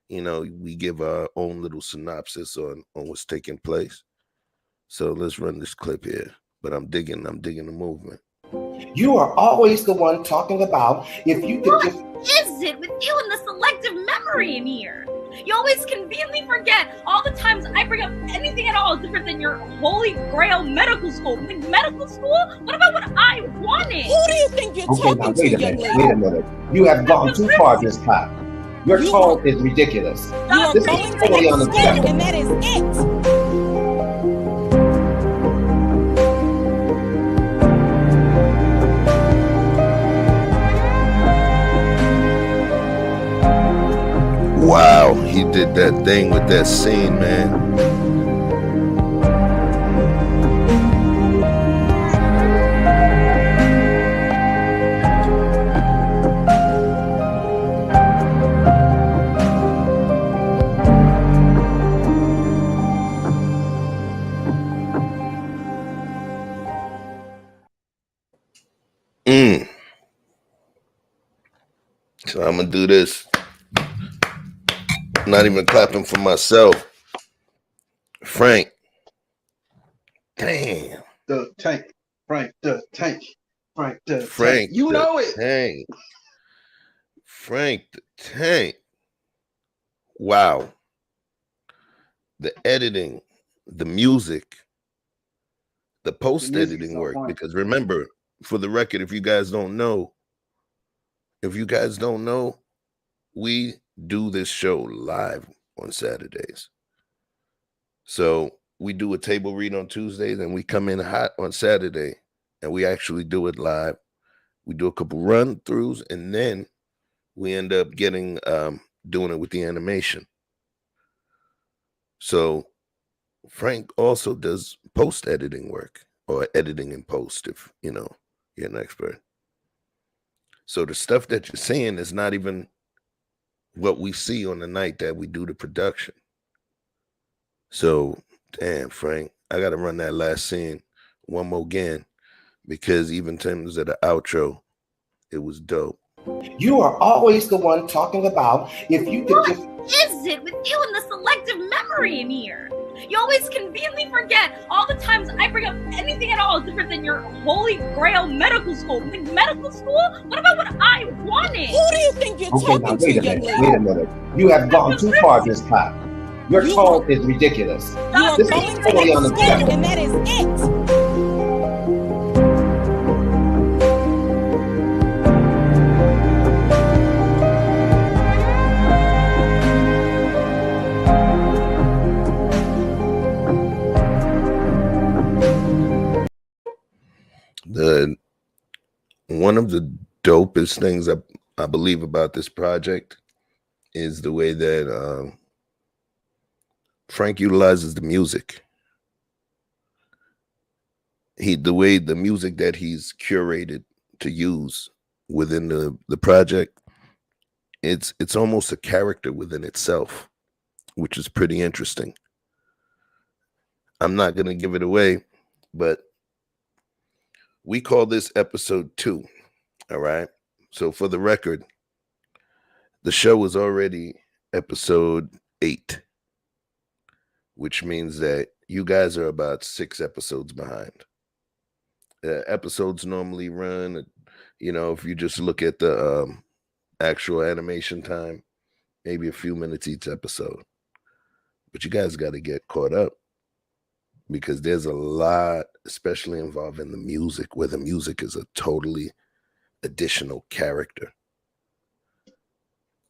Speaker 4: we give our own little synopsis on what's taking place. So let's run this clip here. But I'm digging the movement.
Speaker 14: You are always the one talking about if you could
Speaker 7: What
Speaker 14: just.
Speaker 7: is it with you and the selective memory in here? You always conveniently forget all the times I bring up anything at all different than your holy grail medical school. Like, medical school? What about what I wanted?
Speaker 13: Who do you think you're
Speaker 14: Okay, now
Speaker 13: talking to,
Speaker 14: wait a
Speaker 13: young
Speaker 14: minute.
Speaker 13: lady?
Speaker 14: Wait a minute. You have gone too far this time. Your tone is ridiculous.
Speaker 13: You are
Speaker 14: This
Speaker 13: going
Speaker 14: is
Speaker 13: to
Speaker 14: totally
Speaker 13: that school,
Speaker 14: unacceptable.
Speaker 13: and that is it.
Speaker 4: Wow, he did that thing with that scene, man. So I'm gonna do this. Not even clapping for myself. Frank. Damn.
Speaker 8: The tank. Frank the tank. Frank the tank.
Speaker 4: Frank.
Speaker 8: You
Speaker 4: the
Speaker 8: know it.
Speaker 4: Tank. Frank the Tank. Wow. The editing, the music, the post-editing work. Because remember, for the record, if you guys don't know, we do this show live on Saturdays. So we do a table read on Tuesdays and we come in hot on Saturday and we actually do it live. We do a couple run throughs and then we end up getting doing it with the animation. So Frank also does post editing work or editing in post if you're an expert. So the stuff that you're seeing is not even what we see on the night that we do the production. So, damn, Frank, I got to run that last scene one more again because even in terms of the outro, it was dope.
Speaker 14: You are always the one talking about if you could just.
Speaker 7: What is it with you and the selective memory in here? You always conveniently forget all the times I bring up anything at all different than your holy grail medical school. Like, medical school? What about what I wanted?
Speaker 13: Who do you think you're
Speaker 14: Okay, now
Speaker 13: talking to,
Speaker 14: wait a
Speaker 13: young
Speaker 14: minute.
Speaker 13: lady?
Speaker 14: Wait a minute. You have gone too far this time. Your tone is ridiculous.
Speaker 13: You are
Speaker 14: This
Speaker 13: going
Speaker 14: is
Speaker 13: to
Speaker 14: totally
Speaker 13: that school,
Speaker 14: unacceptable.
Speaker 13: and that is it.
Speaker 4: One of the dopest things I believe about this project is the way that Frank utilizes the music. The way the music that he's curated to use within the project, it's almost a character within itself, which is pretty interesting. I'm not gonna give it away, but we call this episode 2. All right. So for the record, the show is already episode 8, which means that you guys are about 6 episodes behind. Episodes normally run, if you just look at the actual animation time, maybe a few minutes each episode. But you guys got to get caught up because there's a lot, especially involving the music, where the music is a totally additional character.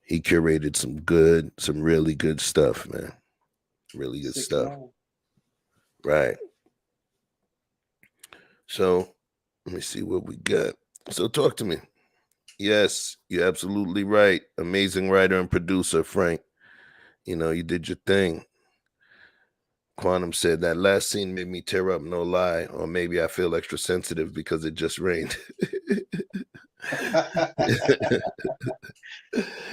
Speaker 4: He curated some really good stuff, man. Really good stuff. Right. So let me see what we got. So talk to me. Yes, you're absolutely right. Amazing writer and producer, Frank. You did your thing. Quantum said that last scene made me tear up, no lie. Or maybe I feel extra sensitive because it just rained.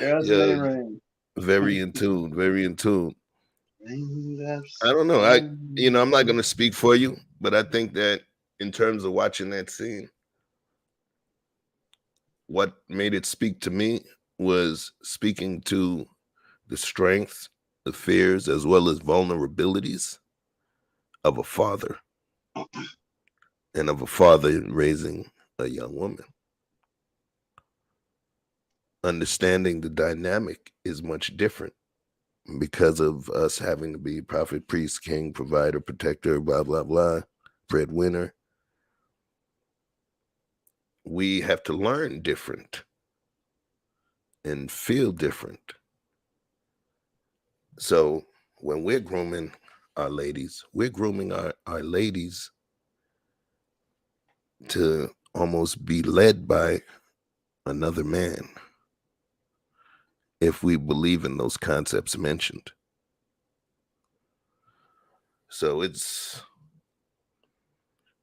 Speaker 8: Rain.
Speaker 4: Very in tune, very in tune. I don't know. I'm not going to speak for you, but I think that in terms of watching that scene, what made it speak to me was speaking to the strengths, the fears, as well as vulnerabilities of a father and of a father raising a young woman. Understanding the dynamic is much different because of us having to be prophet, priest, king, provider, protector, blah, blah, blah, breadwinner. We have to learn different and feel different. So when we're grooming our ladies, we're grooming our ladies to almost be led by another man if we believe in those concepts mentioned. So it's,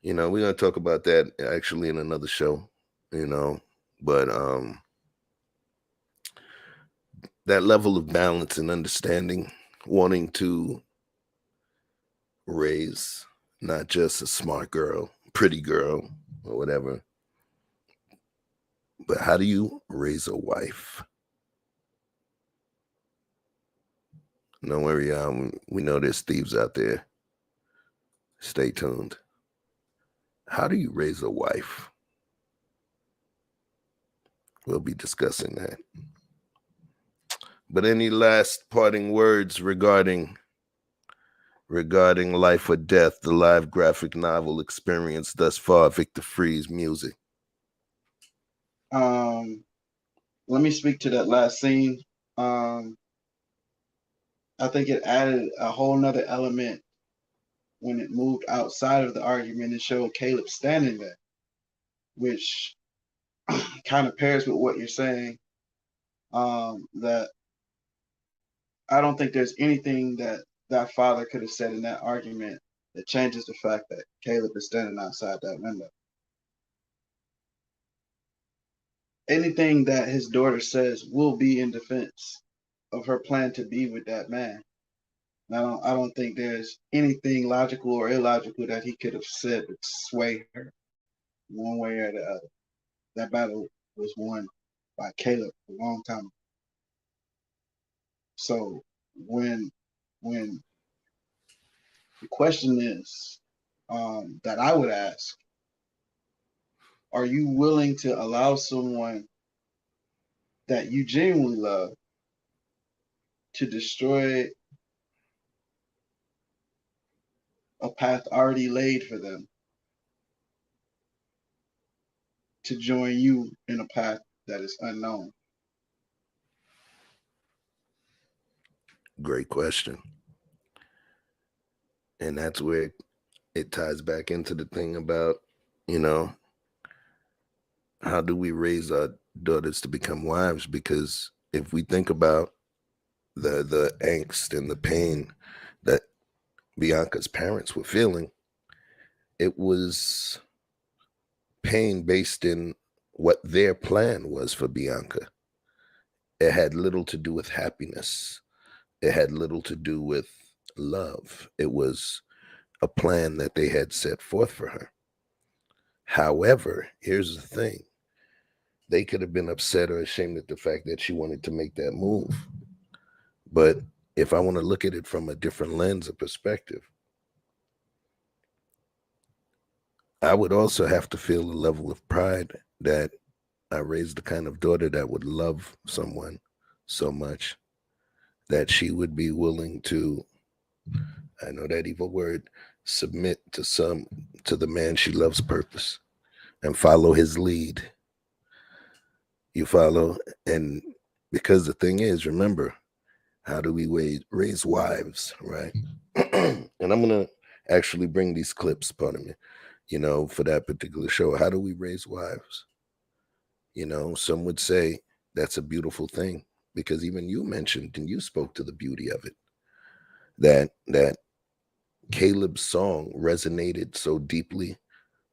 Speaker 4: we're going to talk about that actually in another show, but that level of balance and understanding, wanting to raise not just a smart girl, pretty girl, or whatever, but how do you raise a wife? Don't worry, we know there's thieves out there. Stay tuned. How do you raise a wife? We'll be discussing that. But any last parting words regarding Life or Death, the live graphic novel experience thus far, Victor Freeze music?
Speaker 8: Let me speak to that last scene. I think it added a whole nother element when it moved outside of the argument and showed Caleb standing there, which kind of pairs with what you're saying. That I don't think there's anything that father could have said in that argument that changes the fact that Caleb is standing outside that window. Anything that his daughter says will be in defense of her plan to be with that man. And I don't think there's anything logical or illogical that he could have said to sway her one way or the other. That battle was won by Caleb a long time ago. So when the question is that I would ask, are you willing to allow someone that you genuinely love to destroy a path already laid for them to join you in a path that is unknown?
Speaker 4: Great question. And that's where it ties back into the thing about, how do we raise our daughters to become wives? Because if we think about the angst and the pain that Bianca's parents were feeling, it was pain based in what their plan was for Bianca. It had little to do with happiness. It had little to do with love. It was a plan that they had set forth for her. However, here's the thing. They could have been upset or ashamed at the fact that she wanted to make that move. But if I want to look at it from a different lens or perspective, I would also have to feel a level of pride that I raised the kind of daughter that would love someone so much that she would be willing to, I know that evil word, submit to the man she loves purpose and follow his lead. You follow? And because the thing is, remember, how do we raise wives, right? And I'm going to actually bring these clips, pardon me, for that particular show. How do we raise wives? Some would say that's a beautiful thing, because even you mentioned and you spoke to the beauty of it, that Caleb's song resonated so deeply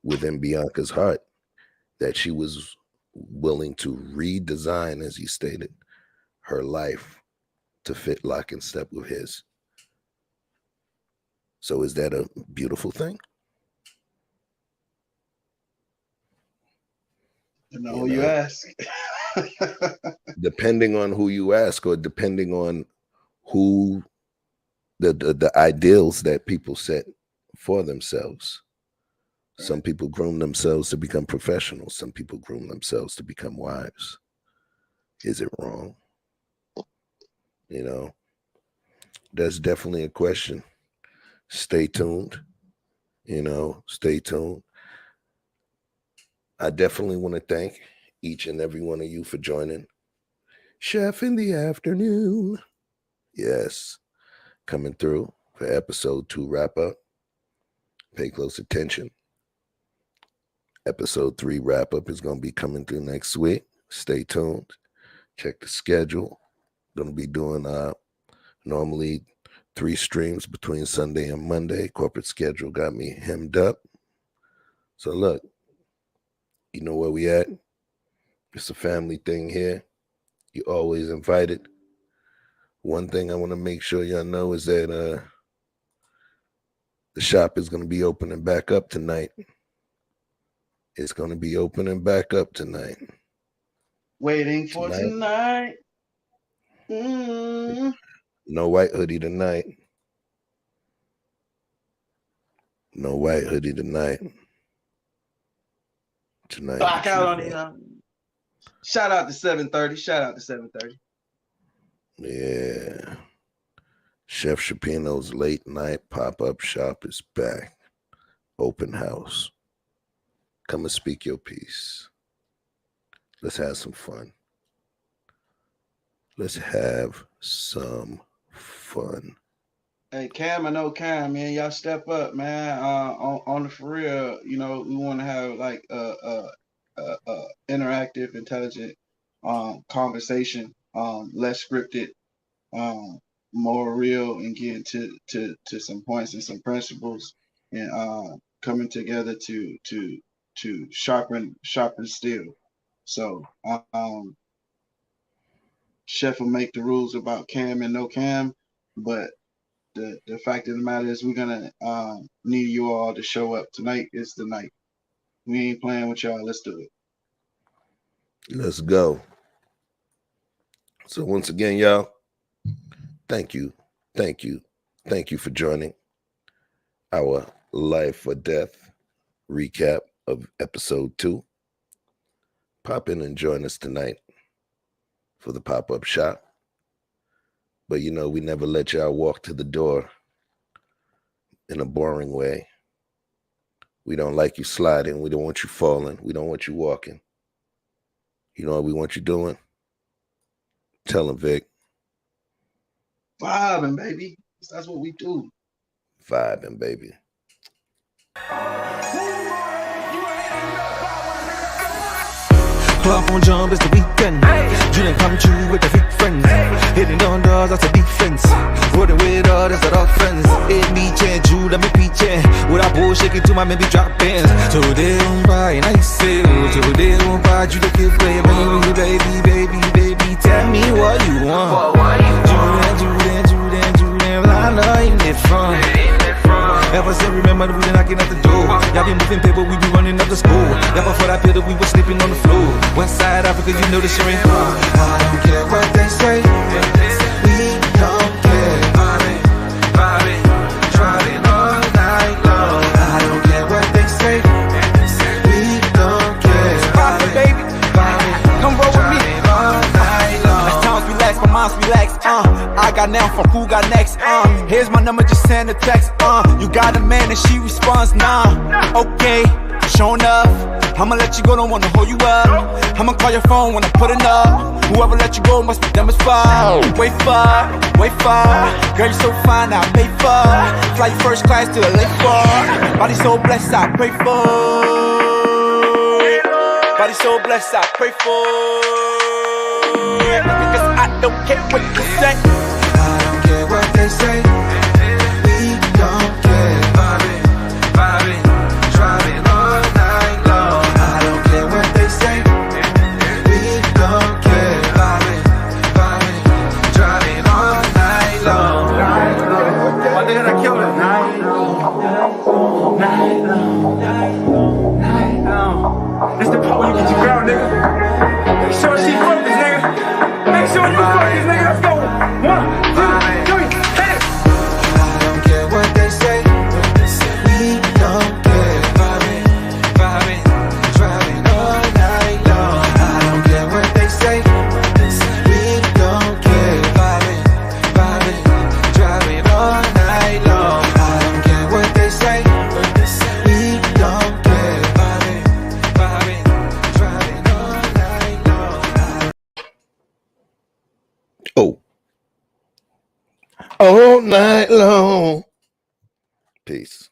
Speaker 4: within Bianca's heart that she was willing to redesign, as he stated, her life to fit lock and step with his. So is that a beautiful thing?
Speaker 8: Who you ask.
Speaker 4: Depending on who you ask, or depending on who the ideals that people set for themselves. Some people groom themselves to become professionals. Some people groom themselves to become wives. Is it wrong? You know, that's definitely a question. Stay tuned. You know, stay tuned. I definitely want to thank each and every one of you for joining. Chef in the afternoon. Yes, coming through for episode 2 wrap up. Pay close attention. Episode 3 wrap up is going to be coming through next week. Stay tuned. Check the schedule. Going to be doing normally 3 streams between Sunday and Monday. Corporate schedule got me hemmed up. So look, you know where we at? It's a family thing here. You're always invited. One thing I want to make sure y'all know is that the shop is going to be opening back up tonight. It's going to be opening back up tonight.
Speaker 8: Waiting for tonight.
Speaker 4: No white hoodie tonight. No white hoodie tonight. Tonight.
Speaker 8: Back out on it. Shout out to 730. Shout out to 730.
Speaker 4: Yeah. Chef Choupino's late night pop-up shop is back. Open house. Come and speak your piece. Let's have some fun. Let's have some fun.
Speaker 8: Hey, Cam, I know Cam, man. Y'all step up, man. On the for real, you know, we want to have like a interactive, intelligent conversation, less scripted, more real, and getting to some points and some principles, and coming together to sharpen steel. So Chef will make the rules about Cam and no Cam, but the fact of the matter is we're gonna need you all to show up. Tonight is the night. We ain't playing with y'all. Let's do it.
Speaker 4: Let's go. So once again, y'all, thank you for joining our Life or Death recap of episode 2. Pop in and join us tonight for the pop-up shop. But you know, we never let y'all walk to the door in a boring way. We don't like you sliding. We don't want you falling. We don't want you walking. You know what we want you doing? Tell them, Vic.
Speaker 8: Vibing, baby. That's what we do.
Speaker 4: Vibing, baby.
Speaker 1: Club on jump, it's the weekend. Dream come true with the big friends. Hitting on doors, that's a defense. Rolling with others, that's our friends. It me change, you let me preaching. With our bullshit to my maybe drop bands. So they won't buy, and I say, so they won't buy you to keep playing. Baby, tell me what you want. Julian, I know you need fun. Ever since remember we been knocking at the door. Y'all been moving paper, we be running up the school. Y'all before that pillar, we was sleeping on the floor. West side Africa, you know the shit ain't hard.
Speaker 2: I don't care what they say. We don't care. Driving all night long. I don't care what they say. We don't care.
Speaker 3: Pop it, baby. Come roll with me. As times relax, my mind's relaxed. I got now from who got next. Here's my number, just send a text. You got a man and she responds, nah. Okay, sure enough. I'ma let you go, don't wanna hold you up. I'ma call your phone when I put it up. Whoever let you go must be them as far. Wait far. Girl, you so fine, I pay for. Fly you first class to the lake for. Body so blessed, I pray for. Body so blessed, I pray for. Because I don't care what you say.
Speaker 2: I don't care what they say. We don't care. Driving all night long. I don't care what they say. We don't care. Driving all night long.
Speaker 3: My nigga, I killed it. Night long. It's the part where you get your girl, nigga. Make sure she focused, nigga. Make sure you focus, nigga. Let's go.
Speaker 4: all night long. Peace.